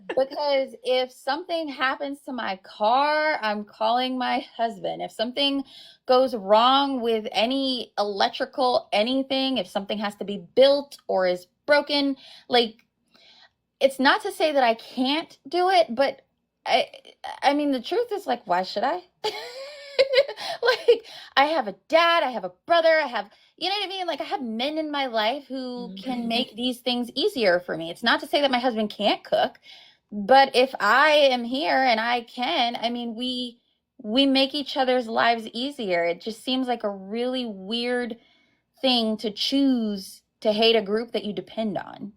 because if something happens to my car, I'm calling my husband. If something goes wrong with any electrical anything, if something has to be built or is broken, like it's not to say that I can't do it, but I I mean the truth is like why should I? Like I have a dad, I have a brother, I have you know what I mean? Like I have men in my life who can make these things easier for me. It's not to say that my husband can't cook, but if I am here and I can, I mean we make each other's lives easier. It just seems like a really weird thing to choose to hate a group that you depend on.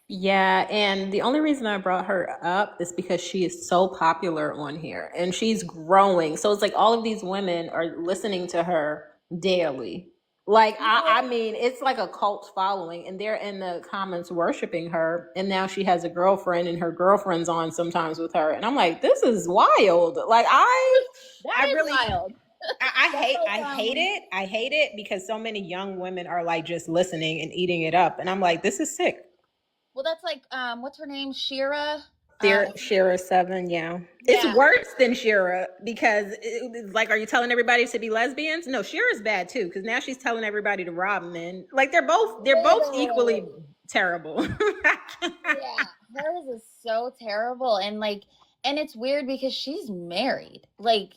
Yeah, and the only reason I brought her up is because she is so popular on here and she's growing. So it's like all of these women are listening to her daily. Like I mean, it's like a cult following, and they're in the comments worshiping her. And now she has a girlfriend, and her girlfriend's on sometimes with her. And I'm like, this is wild. Like That I is really, wild. That's I like hate it. I hate it because so many young women are like just listening and eating it up, and I'm like, this is sick. well that's like what's her name? Shira. Shira 7, yeah. It's Yeah. worse than Shira because, it's like, are you telling everybody to be lesbians? No, Shira's bad too because now she's telling everybody to rob men. Like they're both Literally. equally terrible. Yeah. Hers is so terrible and it's weird because she's married. Like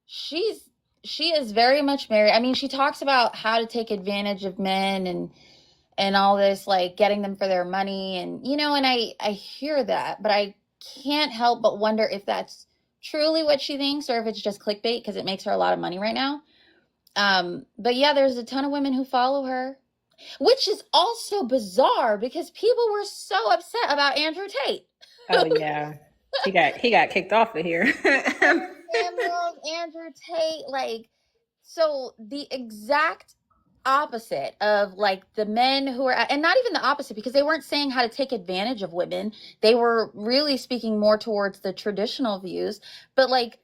she's she is very much married. I mean, she talks about how to take advantage of men and all this like getting them for their money and and I hear that, but I can't help but wonder if that's truly what she thinks or if it's just clickbait because it makes her a lot of money right now. But yeah, there's a ton of women who follow her, which is also bizarre because people were so upset about Andrew Tate. Oh yeah, he got kicked off of here. Samuels, Andrew Tate, like, so the exact opposite of like the men who are, and not even the opposite because they weren't saying how to take advantage of women. They were really speaking more towards the traditional views, but like,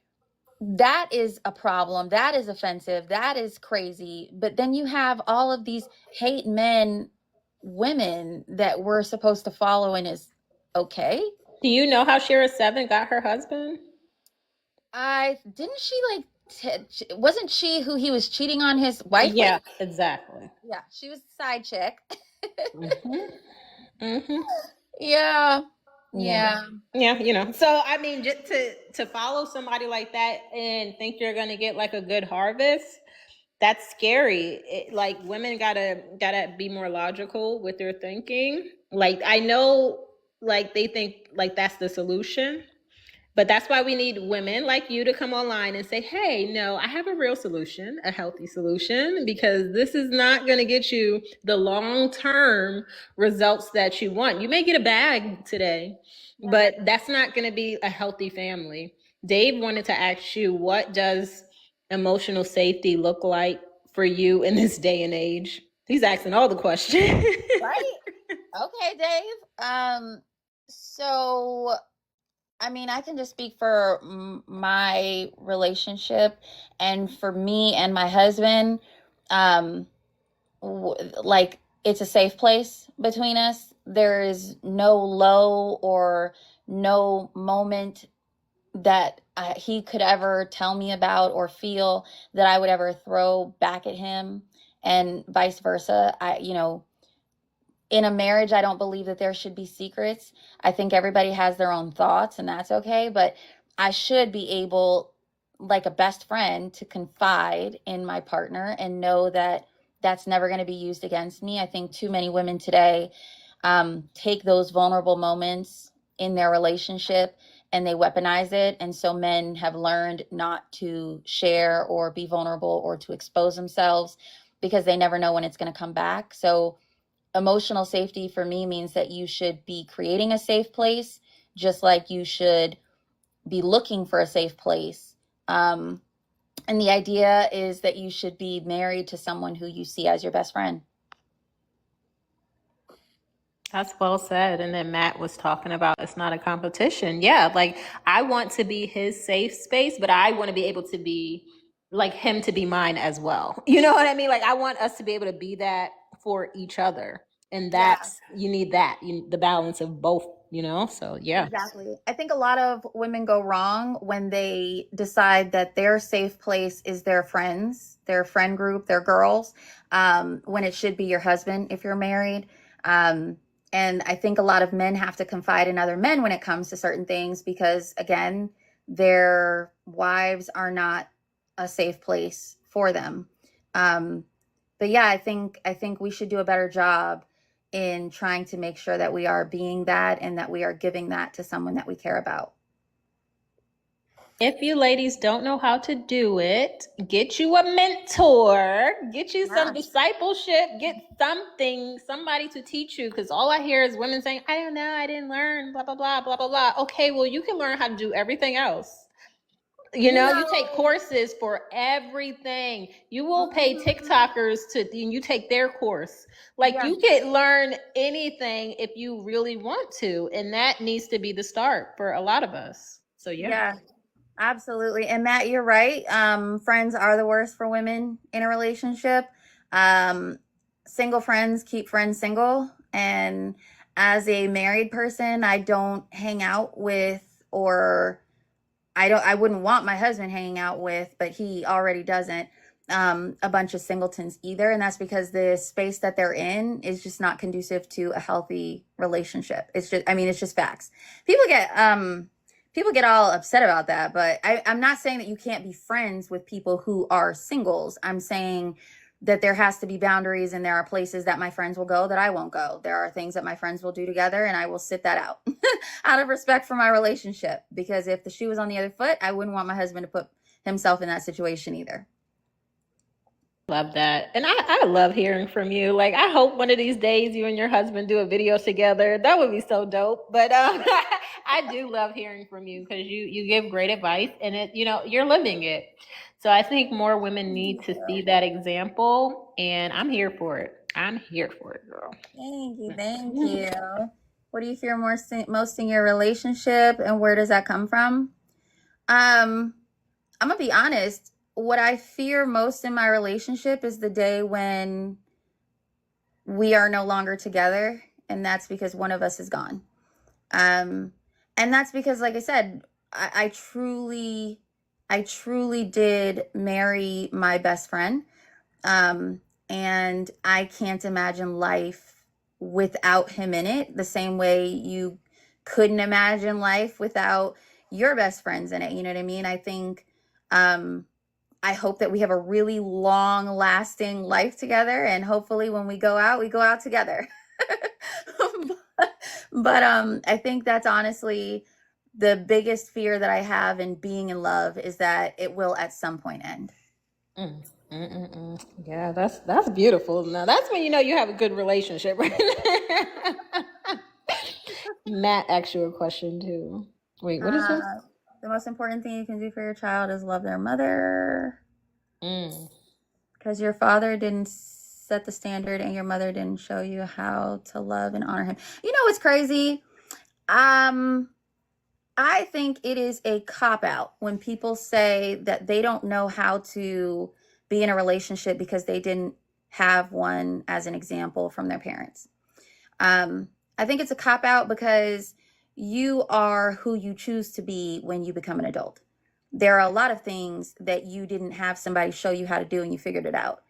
that is a problem. That is offensive. That is crazy. But then you have all of these hate men, women that we're supposed to follow and is okay. Do you know how Shira 7 got her husband? I didn't she like wasn't she who he was cheating on his wife with? Yeah, exactly. Yeah, she was the side chick. Hmm. Hmm. Yeah. Yeah. Yeah. Yeah, you know. So I mean, just to follow somebody like that and think you're gonna get like a good harvest, that's scary. Like women gotta be more logical with their thinking. Like I know, like they think like that's the solution, but that's why we need women like you to come online and say, hey, no, I have a real solution, a healthy solution, because this is not going to get you the long term results that you want. You may get a bag today, but that's not going to be a healthy family. Dave wanted to ask you, what does emotional safety look like for you in this day and age? He's asking all the questions. Right? Okay, Dave. So I mean, I can just speak for my relationship and for me and my husband. Um, like it's a safe place between us. There is no low or no moment that he could ever tell me about or feel that I would ever throw back at him, and vice versa. In a marriage, I don't believe that there should be secrets. I think everybody has their own thoughts, and that's okay. But I should be able, like a best friend, to confide in my partner and know that that's never going to be used against me. I think too many women today take those vulnerable moments in their relationship and they weaponize it. And so men have learned not to share or be vulnerable or to expose themselves because they never know when it's going to come back. So emotional safety for me means that you should be creating a safe place, just like you should be looking for a safe place. And the idea is that you should be married to someone who you see as your best friend. That's well said. And then Matt was talking about it's not a competition. Yeah, like I want to be his safe space, but I want to be able to be like him to be mine as well. You know what I mean? Like I want us to be able to be that for each other. And Yeah. that's you need that, the balance of both, So yeah. Exactly. I think a lot of women go wrong when they decide that their safe place is their friends, their friend group, their girls, when it should be your husband if you're married. Um, and I think a lot of men have to confide in other men when it comes to certain things because, again, their wives are not a safe place for them. Um, but yeah, I think we should do a better job in trying to make sure that we are being that and that we are giving that to someone that we care about. If you ladies don't know how to do it, get you a mentor, get you some Yeah. discipleship, get somebody to teach you. Because all I hear is women saying, I don't know, I didn't learn, blah, blah, blah, blah, blah, blah. Okay, well, you can learn how to do everything else. You You take know, courses for everything. You will pay mhm, TikTokers and you take their course. Like yeah, you can learn anything if you really want to. And that needs to be the start for a lot of us. So yeah. yeah, absolutely. And Matt, you're right. Friends are the worst for women in a relationship. Um, Single friends keep friends single. And as a married person, I don't hang out with or I wouldn't want my husband hanging out with, but he already doesn't, a bunch of singletons either. And that's because the space that they're in is just not conducive to a healthy relationship. It's just, I mean, it's just facts. People get all upset about that, but I'm not saying that you can't be friends with people who are singles. I'm saying that there has to be boundaries and there are places that my friends will go that I won't go. There are things that my friends will do together and I will sit that out out of respect for my relationship. Because if the shoe was on the other foot, I wouldn't want my husband to put himself in that situation either. Love that. And I love hearing from you. Like, I hope one of these days you and your husband do a video together. That would be so dope. But I do love hearing from you because you give great advice and you're living it. So I think more women need Thank to see you. that example. And I'm here for it. I'm here for it, girl. Thank you. Thank you. What do you fear most in your relationship and where does that come from? Um, I'm gonna be honest. What I fear most in my relationship is the day when we are no longer together, and that's because one of us is gone. Um, and that's because, like I said, I truly did marry my best friend. Um, and I can't imagine life without him in it the same way you couldn't imagine life without your best friends in it. You know what I mean? Um, I hope that we have a really long lasting life together. And hopefully when we go out together. but I think that's honestly the biggest fear that I have in being in love is that it will at some point end. Mm, Yeah, that's beautiful. Now that's when you know you have a good relationship, right? Matt asked you a question too. Wait, what is this? Uh, the most important thing you can do for your child is love their mother Mm. because your father didn't set the standard and your mother didn't show you how to love and honor him. You know what's crazy? Um, I think it is a cop out when people say that they don't know how to be in a relationship because they didn't have one as an example from their parents. Um, I think it's a cop out because you are who you choose to be when you become an adult. There are a lot of things that you didn't have somebody show you how to do and you figured it out.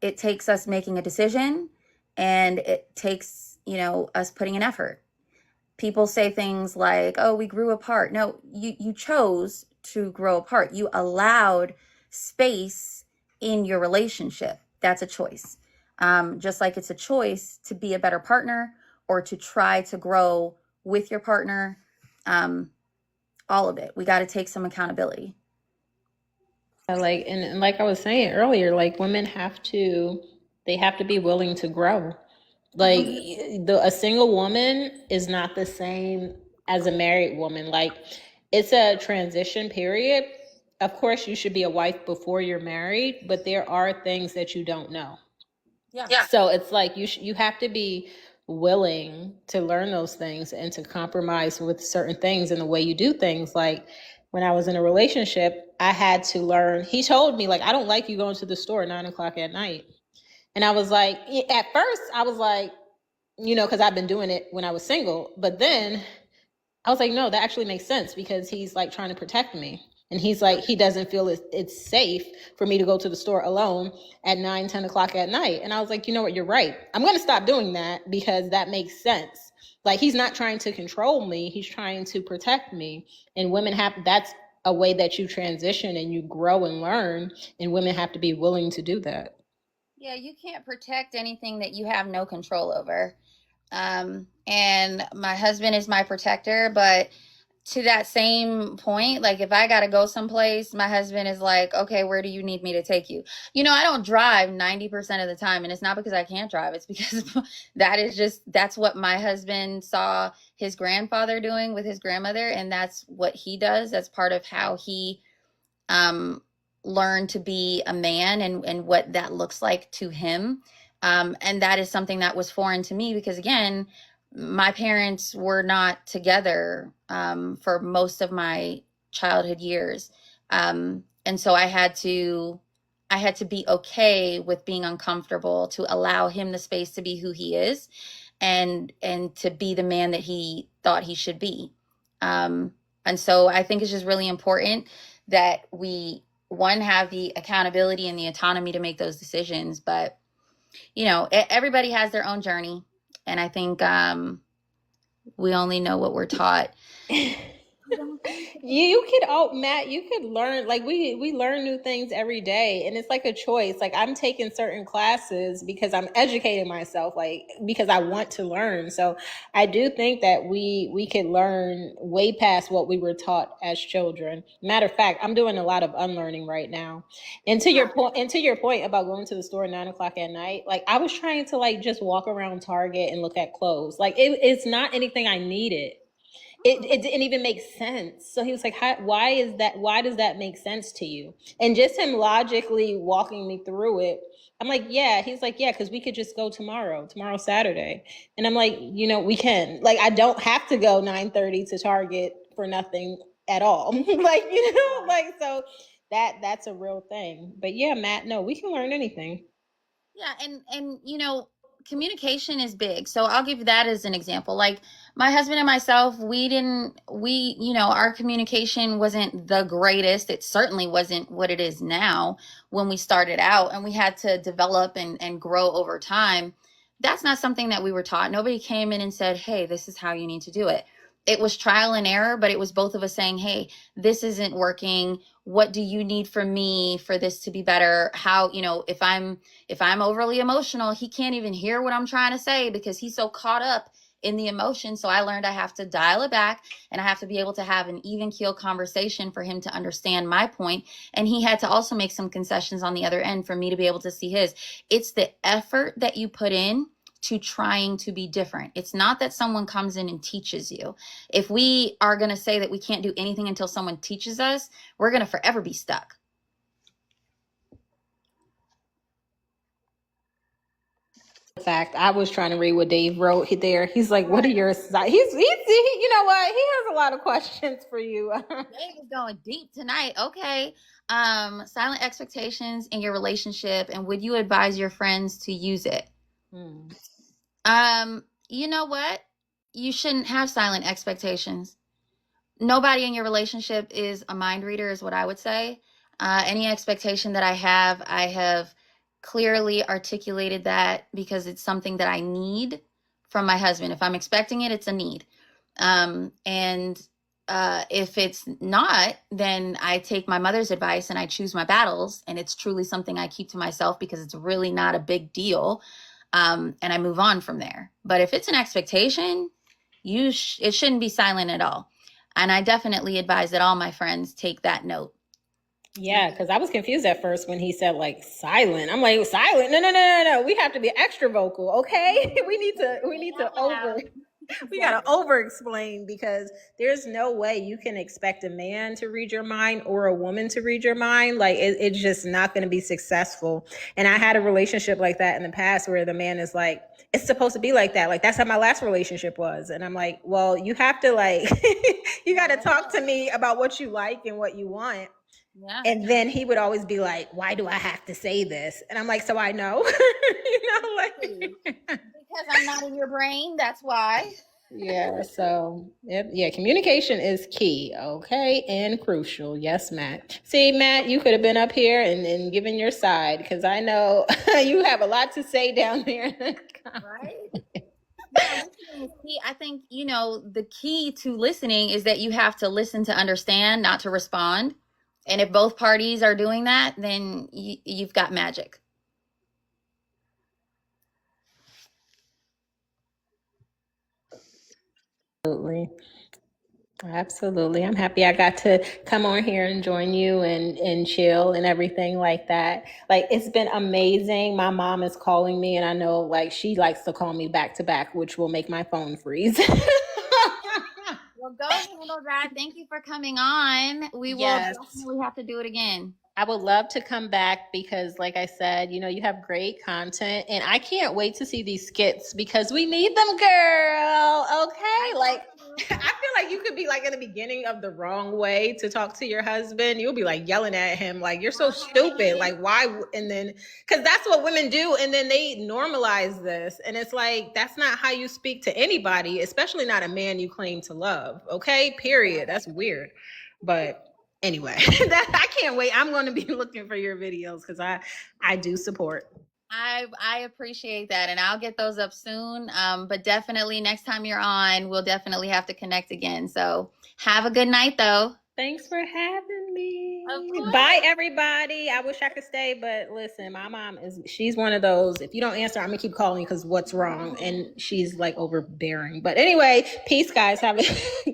It takes us making a decision and it takes, us putting an effort. People say things like, oh, we grew apart. No, you chose to grow apart. You allowed space in your relationship. That's a choice. Just like it's a choice to be a better partner or to try to grow with your partner. Um, all of it. We got to take some accountability. Like and like I was saying earlier, like women they have to be willing to grow. Like Mhm. a single woman is not the same as a married woman. Like it's a transition period. Of course, you should be a wife before you're married, but there are things that you don't know. Yeah. Yeah. So it's like you have to be willing to learn those things and to compromise with certain things in the way you do things. Like when I was in a relationship, I had to learn. He told me, like, I don't like you going to the store at 9 o'clock at night. And I was like, at first, I was like, because I've been doing it when I was single. But then I was like, no, that actually makes sense because he's like trying to protect me. And he's like, he doesn't feel it's safe for me to go to the store alone at 9, 10 o'clock at night. And I was like, you know what, you're right. I'm going to stop doing that because that makes sense. Like, he's not trying to control me. He's trying to protect me. And women that's a way that you transition and you grow and learn. And women have to be willing to do that. Yeah, you can't protect anything that you have no control over. And my husband is my protector, but to that same point, like if I gotta go someplace, my husband is like, okay, where do you need me to take you? I don't drive 90% of the time, and it's not because I can't drive, it's because that's what my husband saw his grandfather doing with his grandmother, and that's what he does. That's part of how he um, learn to be a man, and what that looks like to him. And that is something that was foreign to me because, again, my parents were not together for most of my childhood years. And so I had to be okay with being uncomfortable to allow him the space to be who he is, and to be the man that he thought he should be. And so I think it's just really important that we, one, have the accountability and the autonomy to make those decisions. But everybody has their own journey, and I think we only know what we're taught. You could, oh Matt, you could learn, like, we learn new things every day, and it's like a choice. Like, I'm taking certain classes because I'm educating myself, like, because I want to learn. So I do think that we could learn way past what we were taught as children. Matter of fact, I'm doing a lot of unlearning right now. And to your point about going to the store at 9 o'clock at night, like, I was trying to, like, just walk around Target and look at clothes. Like, it's not anything I needed. It didn't even make sense. So he was like, why is that? Why does that make sense to you? And just him logically walking me through it, I'm like, yeah. He's like, yeah, because we could just go tomorrow Saturday. And I'm like, we can. Like, I don't have to go 9:30 to Target for nothing at all. Like, like, so that's a real thing. But yeah, Matt, no, we can learn anything. Yeah, and communication is big. So I'll give that as an example. Like my husband and myself, our communication wasn't the greatest. It certainly wasn't what it is now when we started out, and we had to develop and grow over time. That's not something that we were taught. Nobody came in and said, "Hey, this is how you need to do it." It was trial and error, but it was both of us saying, "Hey, this isn't working. What do you need from me for this to be better?" How, if I'm overly emotional, he can't even hear what I'm trying to say because he's so caught up in the emotion. So I learned I have to dial it back, and I have to be able to have an even keel conversation for him to understand my point. And he had to also make some concessions on the other end for me to be able to see his. It's the effort that you put in to trying to be different. It's not that someone comes in and teaches you. If we are going to say that we can't do anything until someone teaches us, we're going to forever be stuck. Fact, I was trying to read what Dave wrote there. He's like, "What are your he's you know what? He has a lot of questions for you." Dave is going deep tonight. Okay. Silent expectations in your relationship, and would you advise your friends to use it? Hmm. You know what? You shouldn't have silent expectations. Nobody in your relationship is a mind reader, is what I would say. Any expectation that I have clearly articulated that because it's something that I need from my husband. If I'm expecting it, it's a need. And if it's not, then I take my mother's advice and I choose my battles. And it's truly something I keep to myself because it's really not a big deal. And I move on from there. But if it's an expectation, it shouldn't be silent at all. And I definitely advise that all my friends take that note. Yeah, because I was confused at first when he said, like, silent. I'm like, silent? No, no, no, no, no. We have to be extra vocal, okay? We need to over. We got to over explain because there's no way you can expect a man to read your mind or a woman to read your mind. Like it's just not going to be successful. And I had a relationship like that in the past where the man is like, it's supposed to be like that. Like that's how my last relationship was. And I'm like, well, you have to like, you got to talk to me about what you like and what you want. Yeah. And then he would always be like, why do I have to say this? And I'm like, so I know, you know, like because I'm not in your brain. That's why. yeah, so yeah, communication is key, okay, and crucial. Yes, Matt. See, Matt, you could have been up here and given your side because I know you have a lot to say down there. Right? Yeah, listening is key. I think, the key to listening is that you have to listen to understand, not to respond. And if both parties are doing that, then you've got magic. Absolutely. Absolutely. I'm happy I got to come on here and join you and chill and everything like that. Like it's been amazing. My mom is calling me and I know like she likes to call me back to back, which will make my phone freeze. Well, go handle that. Thank you for coming on. We will Yes. definitely have to do it again. I would love to come back because, like I said, you have great content, and I can't wait to see these skits because we need them, girl. Okay, like I feel like you could be like in the beginning of the wrong way to talk to your husband. You'll be like yelling at him, like you're so stupid. Like why? And then because that's what women do, and then they normalize this, and it's like that's not how you speak to anybody, especially not a man you claim to love. Okay, period. That's weird, but. Anyway, I can't wait. I'm going to be looking for your videos because I do support. I appreciate that, and I'll get those up soon. But definitely next time you're on, we'll definitely have to connect again. So have a good night, though. Thanks for having me. Of course. Bye, everybody. I wish I could stay, but listen, my mom she's one of those. If you don't answer, I'm going to keep calling because what's wrong? And she's like overbearing. But anyway, peace, guys. Have a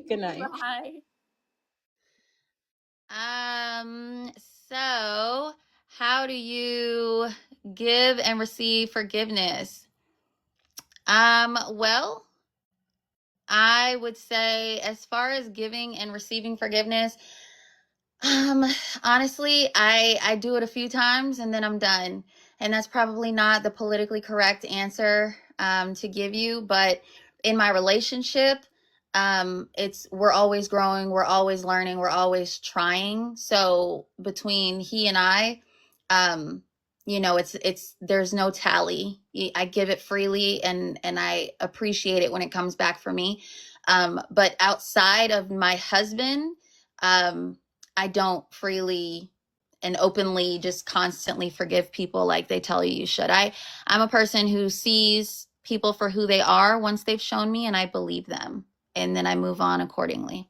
good night. Bye. So how do you give and receive forgiveness? Well, I would say as far as giving and receiving forgiveness, um, honestly, I do it a few times and then I'm done. And that's probably not the politically correct answer to give you, but in my relationship, we're always growing, we're always learning, we're always trying. So between he and I, um, it's there's no tally. I give it freely and I appreciate it when it comes back for me. But outside of my husband, I don't freely and openly just constantly forgive people like they tell you should. I'm a person who sees people for who they are once they've shown me and I believe them and then I move on accordingly.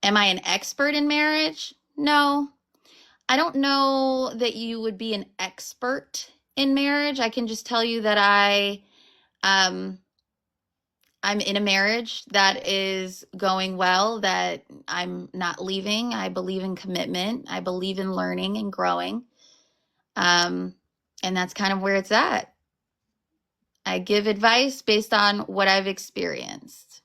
Am I an expert in marriage? No. I don't know that you would be an expert in marriage. I can just tell you that um I'm in a marriage that is going well, that I'm not leaving. I believe in commitment. I believe in learning and growing. Um, and that's kind of where it's at. I give advice based on what I've experienced.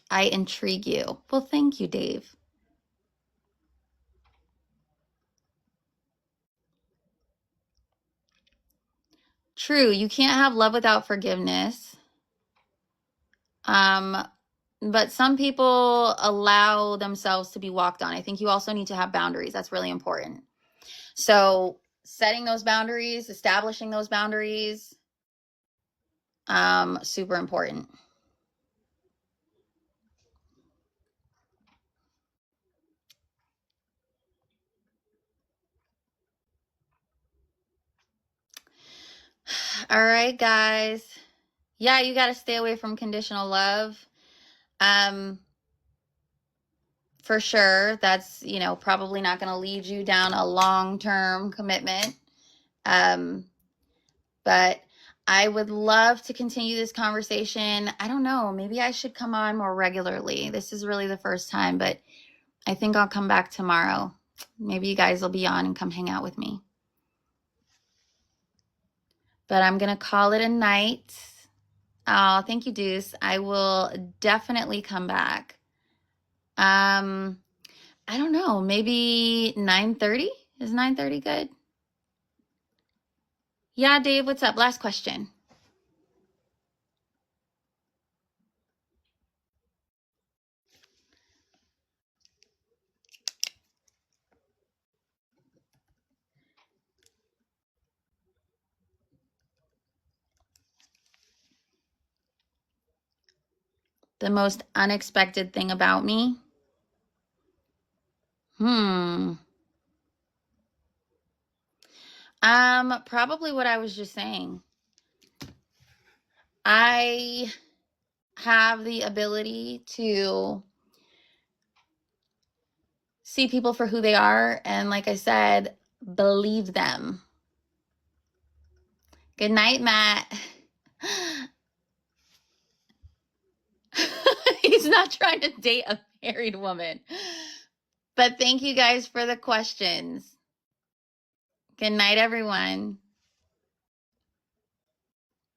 I intrigue you. Well, thank you, Dave. True, you can't have love without forgiveness. Um, but some people allow themselves to be walked on. I think you also need to have boundaries. That's really important. So setting those boundaries, establishing those boundaries, super important. All right, guys. Yeah, you got to stay away from conditional love. Um, for sure. That's, probably not going to lead you down a long-term commitment. Um, but I would love to continue this conversation. I don't know, maybe I should come on more regularly. This is really the first time, but I think I'll come back tomorrow. Maybe you guys will be on and come hang out with me. but I'm going to call it a night. Oh, thank you, Deuce. I will definitely come back. I don't know, maybe 9:30? Is 9:30 good? Yeah, Dave, what's up? Last question. The most unexpected thing about me? Probably what I was just saying. I have the ability to see people for who they are, and like I said, believe them. Good night, Matt. He's not trying to date a married woman. But thank you guys for the questions. Good night, everyone.